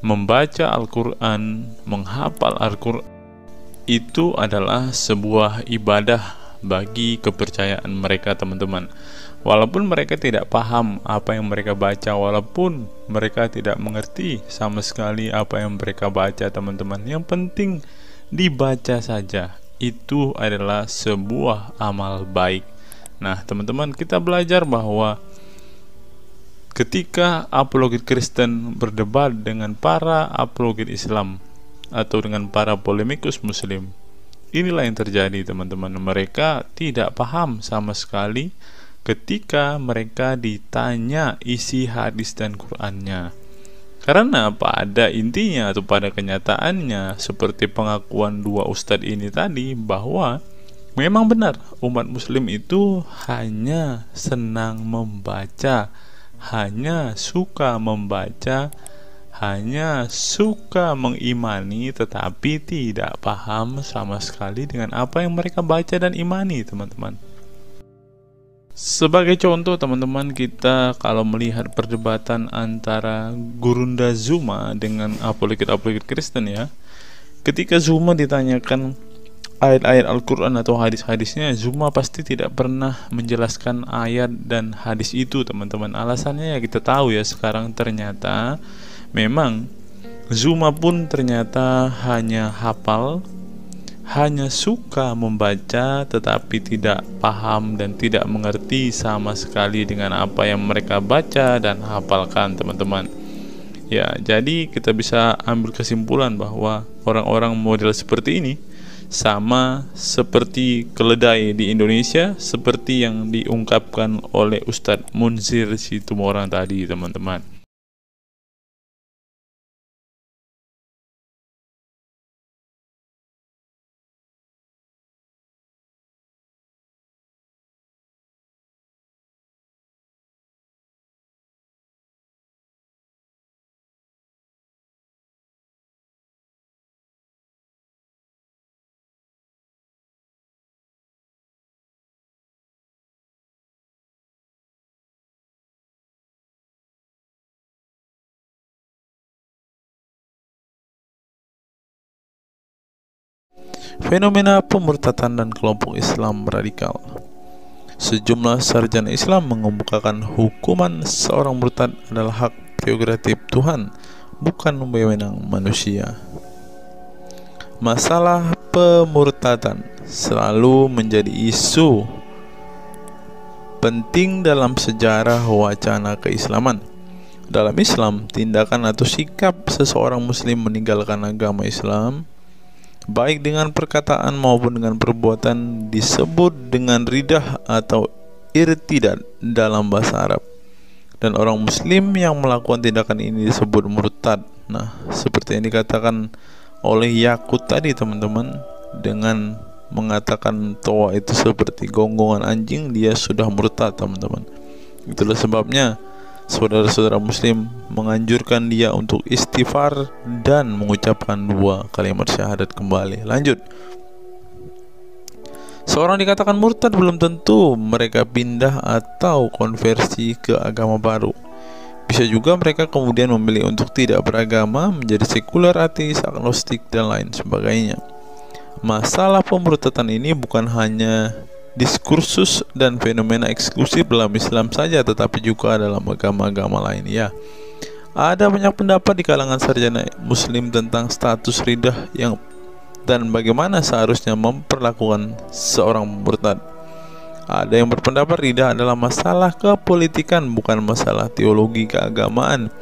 S1: membaca Al-Quran, menghafal Al-Quran itu adalah sebuah ibadah bagi kepercayaan mereka, teman-teman. Walaupun mereka tidak paham apa yang mereka baca, walaupun mereka tidak mengerti sama sekali apa yang mereka baca, teman-teman, yang penting dibaca saja. Itu adalah sebuah amal baik. Nah, teman-teman, kita belajar bahwa ketika apologet Kristen berdebat dengan para apologet Islam atau dengan para polemikus Muslim, inilah yang terjadi, teman-teman. Mereka tidak paham sama sekali ketika mereka ditanya isi hadis dan Qur'annya. Karena pada intinya atau pada kenyataannya, seperti pengakuan dua ustadz ini tadi, bahwa memang benar umat muslim itu hanya senang membaca, hanya suka membaca, hanya suka mengimani, tetapi tidak paham sama sekali dengan apa yang mereka baca dan imani, teman-teman. Sebagai contoh, teman-teman, kita kalau melihat perdebatan antara Gurunda Zuma dengan apologet Kristen ya, ketika Zuma ditanyakan ayat-ayat Al-Quran atau hadis-hadisnya, Zuma pasti tidak pernah menjelaskan ayat dan hadis itu, teman-teman. Alasannya ya kita tahu ya, sekarang ternyata memang Zuma pun ternyata hanya hafal, hanya suka membaca, tetapi tidak paham dan tidak mengerti sama sekali dengan apa yang mereka baca dan hafalkan, teman-teman. Ya, jadi kita bisa ambil kesimpulan bahwa orang-orang model seperti ini sama seperti keledai di Indonesia, seperti yang diungkapkan oleh Ustadz Munzir Situmorang tadi, teman-teman. Fenomena pemurtadan dan kelompok Islam radikal. Sejumlah sarjana Islam mengemukakan hukuman seorang murtad adalah hak prerogatif Tuhan, bukan wewenang manusia. Masalah pemurtadan selalu menjadi isu penting dalam sejarah wacana keislaman. Dalam Islam, tindakan atau sikap seseorang muslim meninggalkan agama Islam, baik dengan perkataan maupun dengan perbuatan, disebut dengan ridah atau irtidad dalam bahasa Arab. Dan orang muslim yang melakukan tindakan ini disebut murtad. Nah, seperti yang dikatakan oleh Yakut tadi, teman-teman, dengan mengatakan toa itu seperti gonggongan anjing, dia sudah murtad, teman-teman. Itulah sebabnya saudara-saudara muslim menganjurkan dia untuk istighfar dan mengucapkan 2 kalimat syahadat kembali. Lanjut. Seorang dikatakan murtad belum tentu mereka pindah atau konversi ke agama baru. Bisa juga mereka kemudian memilih untuk tidak beragama, menjadi sekuler, ateis, agnostik, dan lain sebagainya. Masalah pemurtadan ini bukan hanya diskursus dan fenomena eksklusif dalam Islam saja, tetapi juga dalam agama-agama lain ya. Ada banyak pendapat di kalangan sarjana muslim tentang status ridah dan bagaimana seharusnya memperlakukan seorang murtad. Ada yang berpendapat ridah adalah masalah kepolitikan, bukan masalah teologi keagamaan,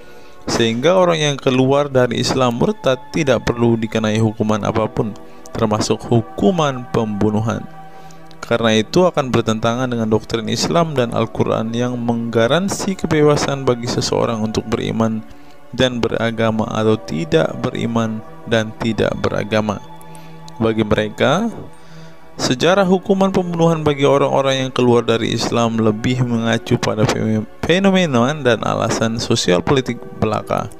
S1: sehingga orang yang keluar dari Islam murtad tidak perlu dikenai hukuman apapun, termasuk hukuman pembunuhan. Karena itu akan bertentangan dengan doktrin Islam dan Al-Quran yang menggaransi kebebasan bagi seseorang untuk beriman dan beragama atau tidak beriman dan tidak beragama. Bagi mereka, sejarah hukuman pembunuhan bagi orang-orang yang keluar dari Islam lebih mengacu pada fenomena dan alasan sosial politik belaka.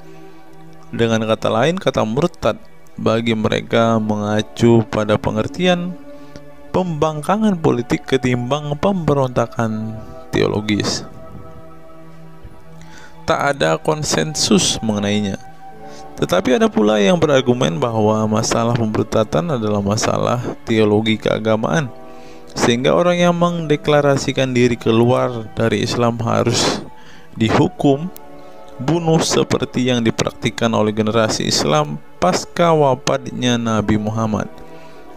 S1: Dengan kata lain, kata murtad bagi mereka mengacu pada pengertian pembangkangan politik ketimbang pemberontakan teologis. Tak ada konsensus mengenainya. Tetapi ada pula yang berargumen bahwa masalah pemurtadan adalah masalah teologi keagamaan, sehingga orang yang mendeklarasikan diri keluar dari Islam harus dihukum bunuh seperti yang dipraktikkan oleh generasi Islam pasca wafatnya Nabi Muhammad.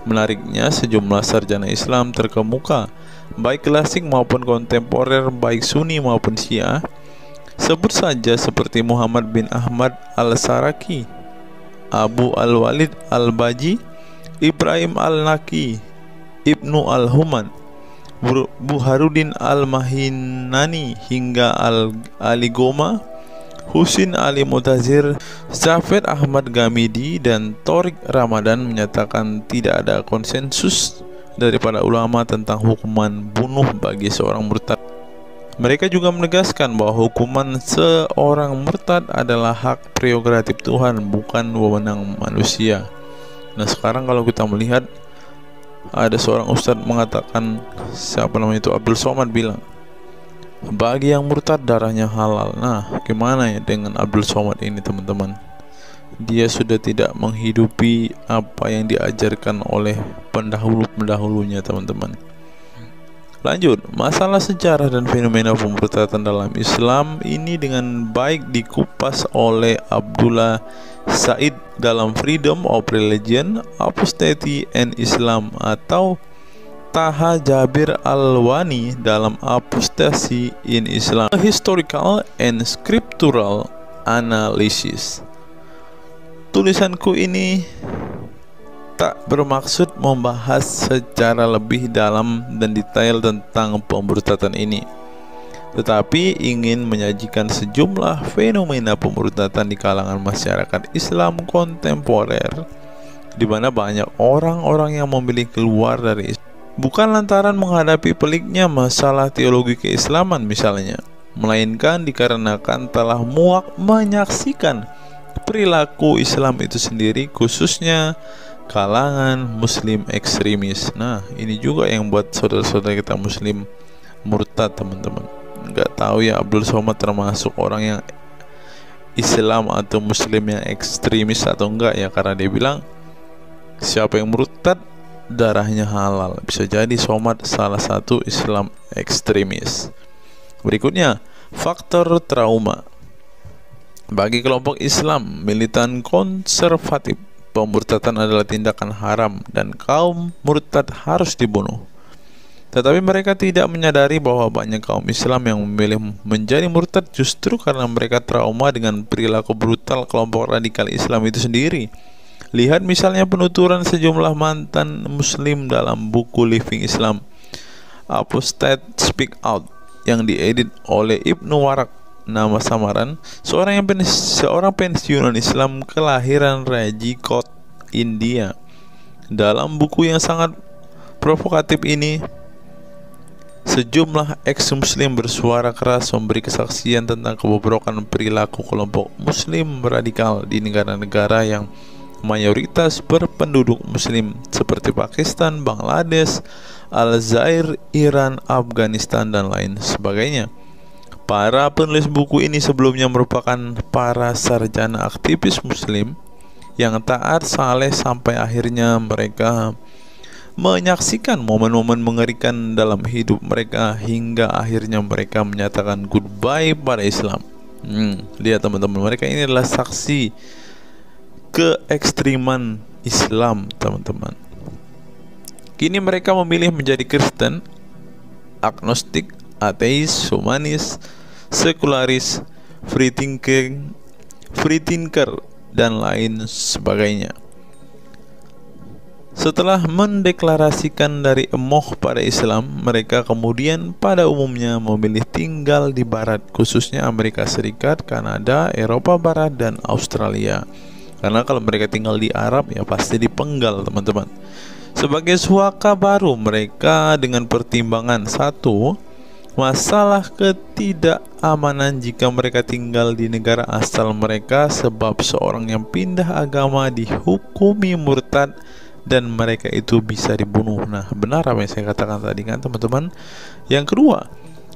S1: Menariknya, sejumlah sarjana Islam terkemuka, baik klasik maupun kontemporer, baik Sunni maupun Syiah, sebut saja seperti Muhammad bin Ahmad al-Saraki, Abu al-Walid al-Baji, Ibrahim al-Naqi, Ibnu al-Human, Buharuddin al-Mahinani hingga Ali Goma, Husin Ali Mutazir, Zafed Ahmad Gamidi, dan Torik Ramadan menyatakan tidak ada konsensus dari para ulama tentang hukuman bunuh bagi seorang murtad. Mereka juga menegaskan bahwa hukuman seorang murtad adalah hak prerogatif Tuhan, bukan wewenang manusia. Nah, sekarang kalau kita melihat, ada seorang ustadz mengatakan, siapa namanya itu, Abdul Somad bilang, bagi yang murtad darahnya halal. Nah, gimana ya dengan Abdul Somad ini, teman-teman? Dia sudah tidak menghidupi apa yang diajarkan oleh pendahulu-pendahulunya, teman-teman. Lanjut, masalah sejarah dan fenomena pemurtadan dalam Islam ini dengan baik dikupas oleh Abdullah Said dalam Freedom of Religion, Apostasy and Islam, atau Taha Jabir Al-Wani dalam Apostasy in Islam, A Historical and Scriptural Analysis. Tulisanku ini tak bermaksud membahas secara lebih dalam dan detail tentang pemurtadan ini, tetapi ingin menyajikan sejumlah fenomena pemurtadan di kalangan masyarakat Islam kontemporer, di mana banyak orang-orang yang memilih keluar dari Islam bukan lantaran menghadapi peliknya masalah teologi keislaman misalnya, melainkan dikarenakan telah muak menyaksikan perilaku Islam itu sendiri, khususnya kalangan muslim ekstremis. Nah, ini juga yang buat saudara-saudara kita muslim murtad, teman-teman. Nggak tahu ya Abdul Somad termasuk orang yang Islam atau muslim yang ekstremis atau enggak ya, karena dia bilang siapa yang murtad darahnya halal. Bisa jadi Somad salah satu Islam ekstremis. Berikutnya, faktor trauma. Bagi kelompok Islam militan konservatif, pemurtadan adalah tindakan haram dan kaum murtad harus dibunuh. Tetapi mereka tidak menyadari bahwa banyak kaum Islam yang memilih menjadi murtad justru karena mereka trauma dengan perilaku brutal kelompok radikal Islam itu sendiri. Lihat misalnya penuturan sejumlah mantan muslim dalam buku Living Islam, Apostate Speak Out, yang diedit oleh Ibnu Warak, nama samaran seorang pensiunan Islam kelahiran Rajkot, India. Dalam buku yang sangat provokatif ini, sejumlah ex-muslim bersuara keras memberi kesaksian tentang kebobrokan perilaku kelompok muslim radikal di negara-negara yang mayoritas berpenduduk muslim seperti Pakistan, Bangladesh, Aljazair, Iran, Afghanistan, dan lain sebagainya. Para penulis buku ini sebelumnya merupakan para sarjana aktivis muslim yang taat saleh sampai akhirnya mereka menyaksikan momen-momen mengerikan dalam hidup mereka hingga akhirnya mereka menyatakan goodbye pada Islam. Lihat teman-teman, mereka ini adalah saksi keekstriman Islam, teman-teman. Kini mereka memilih menjadi Kristen, agnostik, ateis, humanis, sekularis, free thinker, dan lain sebagainya. Setelah mendeklarasikan dari emoh pada Islam, mereka kemudian pada umumnya memilih tinggal di Barat, khususnya Amerika Serikat, Kanada, Eropa Barat, dan Australia. Karena kalau mereka tinggal di Arab ya pasti dipenggal, teman-teman. Sebagai suaka baru mereka dengan pertimbangan satu, masalah ketidakamanan jika mereka tinggal di negara asal mereka, sebab seorang yang pindah agama dihukumi murtad dan mereka itu bisa dibunuh. Nah, benar apa yang saya katakan tadi kan, teman-teman. Yang kedua,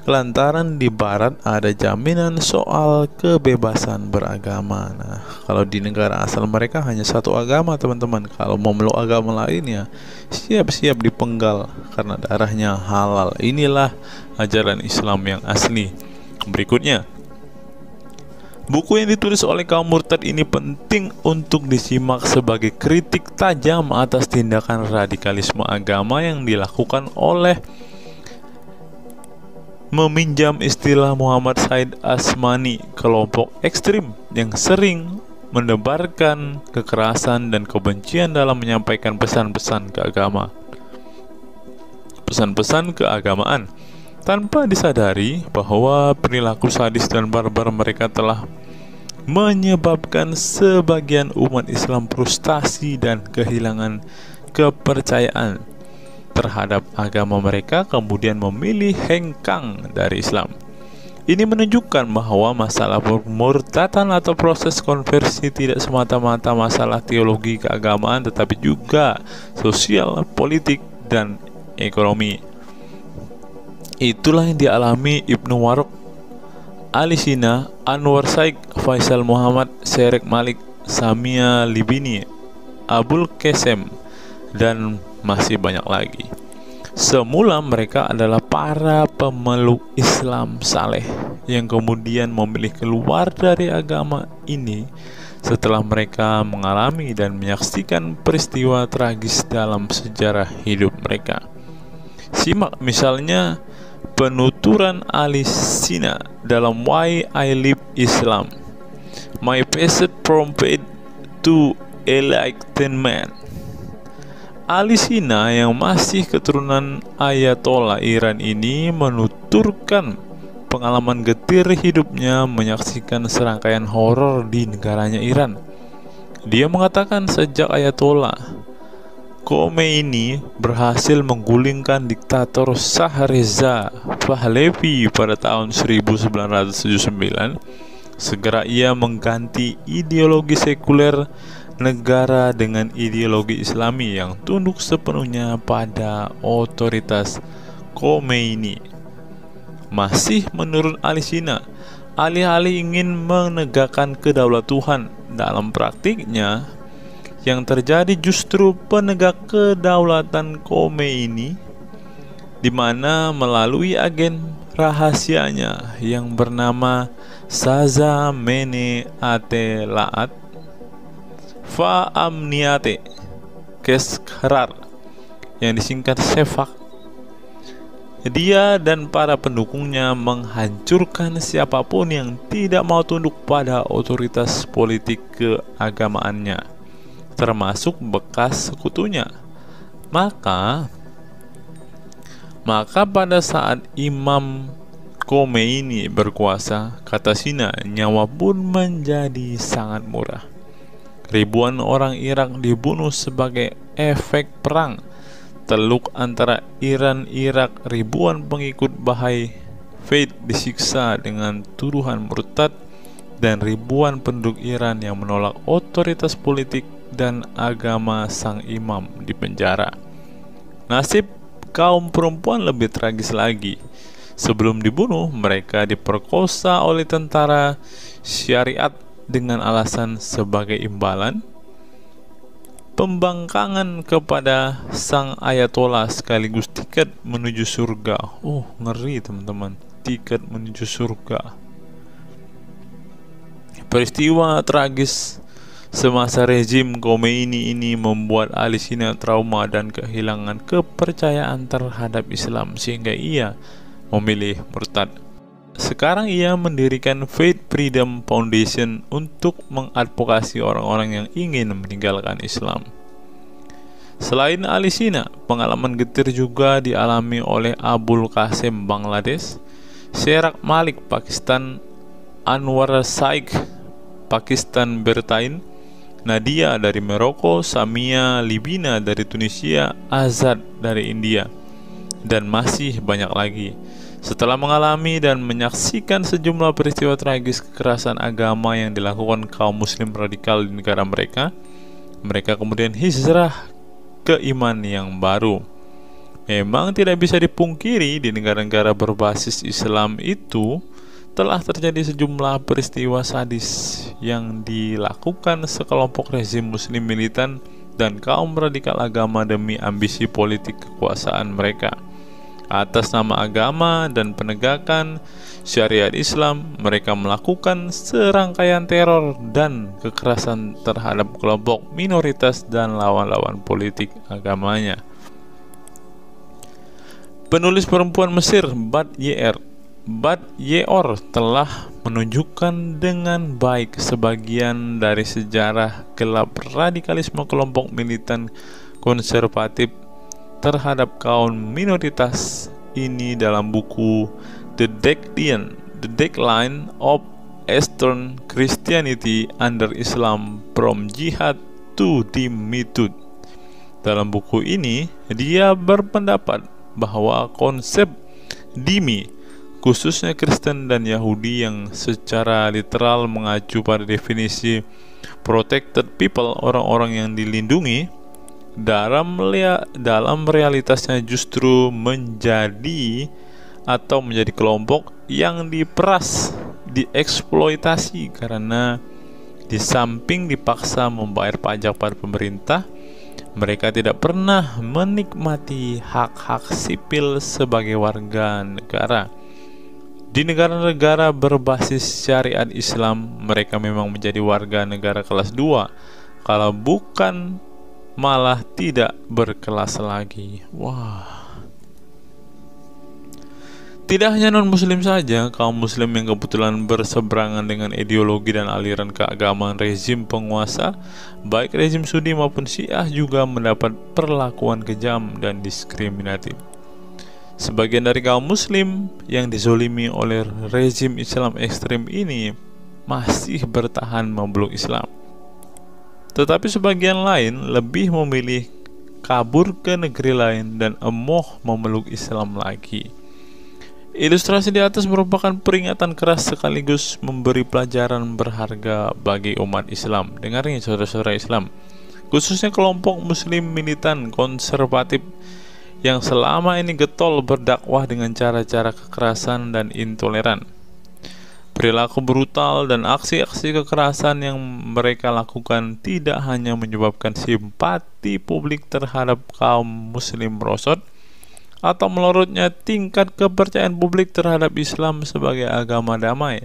S1: lantaran di barat ada jaminan soal kebebasan beragama. Nah, kalau di negara asal mereka hanya satu agama, teman-teman. Kalau mau meluk agama lain ya siap-siap dipenggal karena darahnya halal. Inilah ajaran Islam yang asli. Berikutnya, buku yang ditulis oleh kaum murtad ini penting untuk disimak sebagai kritik tajam atas tindakan radikalisme agama yang dilakukan oleh, meminjam istilah Muhammad Said Asmani, kelompok ekstrim yang sering menebarkan kekerasan dan kebencian dalam menyampaikan pesan-pesan keagamaan tanpa disadari bahwa perilaku sadis dan barbar mereka telah menyebabkan sebagian umat Islam frustasi dan kehilangan kepercayaan terhadap agama mereka, kemudian memilih hengkang dari Islam. Ini menunjukkan bahwa masalah pemurtadan atau proses konversi tidak semata-mata masalah teologi keagamaan, tetapi juga sosial, politik, dan ekonomi. Itulah yang dialami Ibnu Warraq, Ali Sina, Anwar Saik, Faisal Muhammad, Syarek Malik, Samia Libini, Abul Qasem, dan masih banyak lagi. Semula mereka adalah para pemeluk Islam saleh yang kemudian memilih keluar dari agama ini setelah mereka mengalami dan menyaksikan peristiwa tragis dalam sejarah hidup mereka. Simak misalnya penuturan Ali Sina dalam Why I Live Islam, My Passage from Faith to Enlightenment. Ali Sina yang masih keturunan Ayatollah Iran ini menuturkan pengalaman getir hidupnya menyaksikan serangkaian horor di negaranya Iran. Dia mengatakan sejak Ayatollah Khomeini berhasil menggulingkan diktator Shah Reza Pahlavi pada tahun 1979, segera ia mengganti ideologi sekuler negara dengan ideologi Islami yang tunduk sepenuhnya pada otoritas Khomeini. Masih menurut Ali Sina, alih-alih ingin menegakkan kedaulatan dalam praktiknya, yang terjadi justru penegak kedaulatan Khomeini, di mana melalui agen rahasianya yang bernama Saza Mene Ate Laat Fa Amniate Keskharar yang disingkat Sefak, dia dan para pendukungnya menghancurkan siapapun yang tidak mau tunduk pada otoritas politik keagamaannya, termasuk bekas sekutunya. Maka pada saat Imam Khomeini berkuasa, kata Sina, nyawa pun menjadi sangat murah. Ribuan orang Irak dibunuh sebagai efek perang teluk antara Iran-Irak. Ribuan pengikut Bahai Faith disiksa dengan tuduhan murtad, dan ribuan penduduk Iran yang menolak otoritas politik dan agama sang imam dipenjara. Nasib kaum perempuan lebih tragis lagi. Sebelum dibunuh, mereka diperkosa oleh tentara syariat dengan alasan sebagai imbalan pembangkangan kepada sang ayatollah sekaligus tiket menuju surga. Ngeri teman-teman, tiket menuju surga. Peristiwa tragis semasa rezim Khomeini ini membuat Ali Sina trauma dan kehilangan kepercayaan terhadap Islam, sehingga ia memilih murtad. Sekarang ia mendirikan Faith Freedom Foundation untuk mengadvokasi orang-orang yang ingin meninggalkan Islam. Selain Ali Sina, pengalaman getir juga dialami oleh Abul Qasem Bangladesh, Syarek Malik Pakistan, Anwar Saik Pakistan Bertain, Nadia dari Maroko, Samia Libina dari Tunisia, Azad dari India, dan masih banyak lagi. Setelah mengalami dan menyaksikan sejumlah peristiwa tragis kekerasan agama yang dilakukan kaum muslim radikal di negara mereka, mereka kemudian hijrah ke iman yang baru. Memang tidak bisa dipungkiri di negara-negara berbasis Islam itu telah terjadi sejumlah peristiwa sadis yang dilakukan sekelompok rezim muslim militan dan kaum radikal agama demi ambisi politik kekuasaan mereka. Atas nama agama dan penegakan syariat Islam, mereka melakukan serangkaian teror dan kekerasan terhadap kelompok minoritas dan lawan-lawan politik agamanya. Penulis perempuan Mesir Bad Ye'or telah menunjukkan dengan baik sebagian dari sejarah gelap radikalisme kelompok militan konservatif terhadap kaum minoritas ini dalam buku The Decline of Eastern Christianity Under Islam From Jihad to Dhimmitud. Dalam buku ini, dia berpendapat bahwa konsep dhimmi, khususnya Kristen dan Yahudi yang secara literal mengacu pada definisi protected people, orang-orang yang dilindungi, dalam realitasnya justru menjadi kelompok yang diperas, dieksploitasi karena di samping dipaksa membayar pajak pada pemerintah, mereka tidak pernah menikmati hak-hak sipil sebagai warga negara. Di negara-negara berbasis syariat Islam, mereka memang menjadi warga negara kelas 2, kalau bukan malah tidak berkelas lagi. Wah. Tidak hanya non-muslim saja, kaum muslim yang kebetulan berseberangan dengan ideologi dan aliran keagamaan rezim penguasa, baik rezim Sunni maupun Syiah, juga mendapat perlakuan kejam dan diskriminatif. Sebagian dari kaum muslim yang dizolimi oleh rezim Islam ekstrim ini masih bertahan memeluk Islam. Tetapi sebagian lain lebih memilih kabur ke negeri lain dan emoh memeluk Islam lagi. Ilustrasi di atas merupakan peringatan keras sekaligus memberi pelajaran berharga bagi umat Islam. Dengarnya saudara-saudara Islam, khususnya kelompok muslim militan konservatif yang selama ini getol berdakwah dengan cara-cara kekerasan dan intoleran. Perilaku brutal dan aksi-aksi kekerasan yang mereka lakukan tidak hanya menyebabkan simpati publik terhadap kaum muslim merosot atau melorotnya tingkat kepercayaan publik terhadap Islam sebagai agama damai,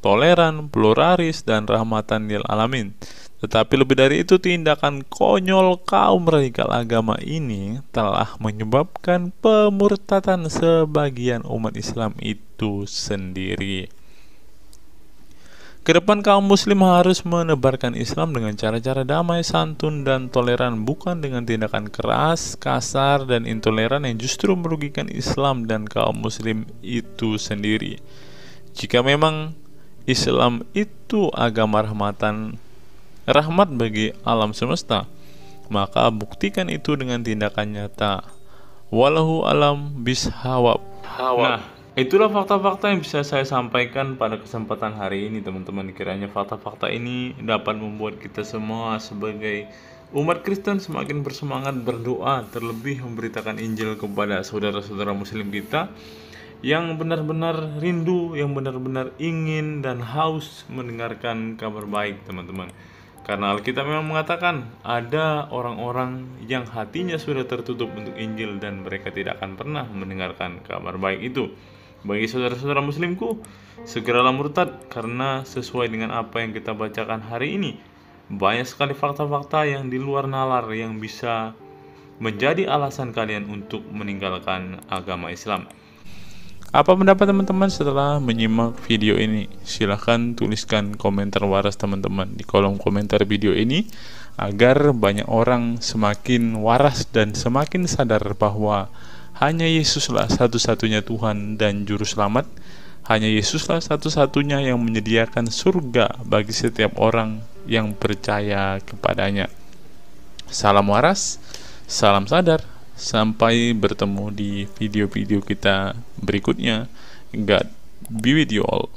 S1: toleran, pluralis, dan rahmatan lil alamin. Tetapi lebih dari itu, tindakan konyol kaum radikal agama ini telah menyebabkan pemurtadan sebagian umat Islam itu sendiri. Kedepan kaum muslim harus menebarkan Islam dengan cara-cara damai, santun, dan toleran, bukan dengan tindakan keras, kasar, dan intoleran yang justru merugikan Islam dan kaum muslim itu sendiri. Jika memang Islam itu agama rahmat bagi alam semesta, maka buktikan itu dengan tindakan nyata. Wallahu alam bishawab. Nah, itulah fakta-fakta yang bisa saya sampaikan pada kesempatan hari ini, teman-teman. Kiranya fakta-fakta ini dapat membuat kita semua sebagai umat Kristen semakin bersemangat berdoa, terlebih memberitakan Injil kepada saudara-saudara muslim kita yang benar-benar rindu, yang benar-benar ingin dan haus mendengarkan kabar baik, teman-teman. Karena Alkitab memang mengatakan ada orang-orang yang hatinya sudah tertutup untuk Injil dan mereka tidak akan pernah mendengarkan kabar baik itu. Bagi saudara-saudara muslimku, segeralah murtad, karena sesuai dengan apa yang kita bacakan hari ini, banyak sekali fakta-fakta yang di luar nalar yang bisa menjadi alasan kalian untuk meninggalkan agama Islam. Apa pendapat teman-teman setelah menyimak video ini? Silahkan tuliskan komentar waras teman-teman di kolom komentar video ini, agar banyak orang semakin waras dan semakin sadar bahwa hanya Yesuslah satu-satunya Tuhan dan Juru Selamat. Hanya Yesuslah satu-satunya yang menyediakan surga bagi setiap orang yang percaya kepadanya. Salam waras, salam sadar. Sampai bertemu di video-video kita berikutnya. God be with you all.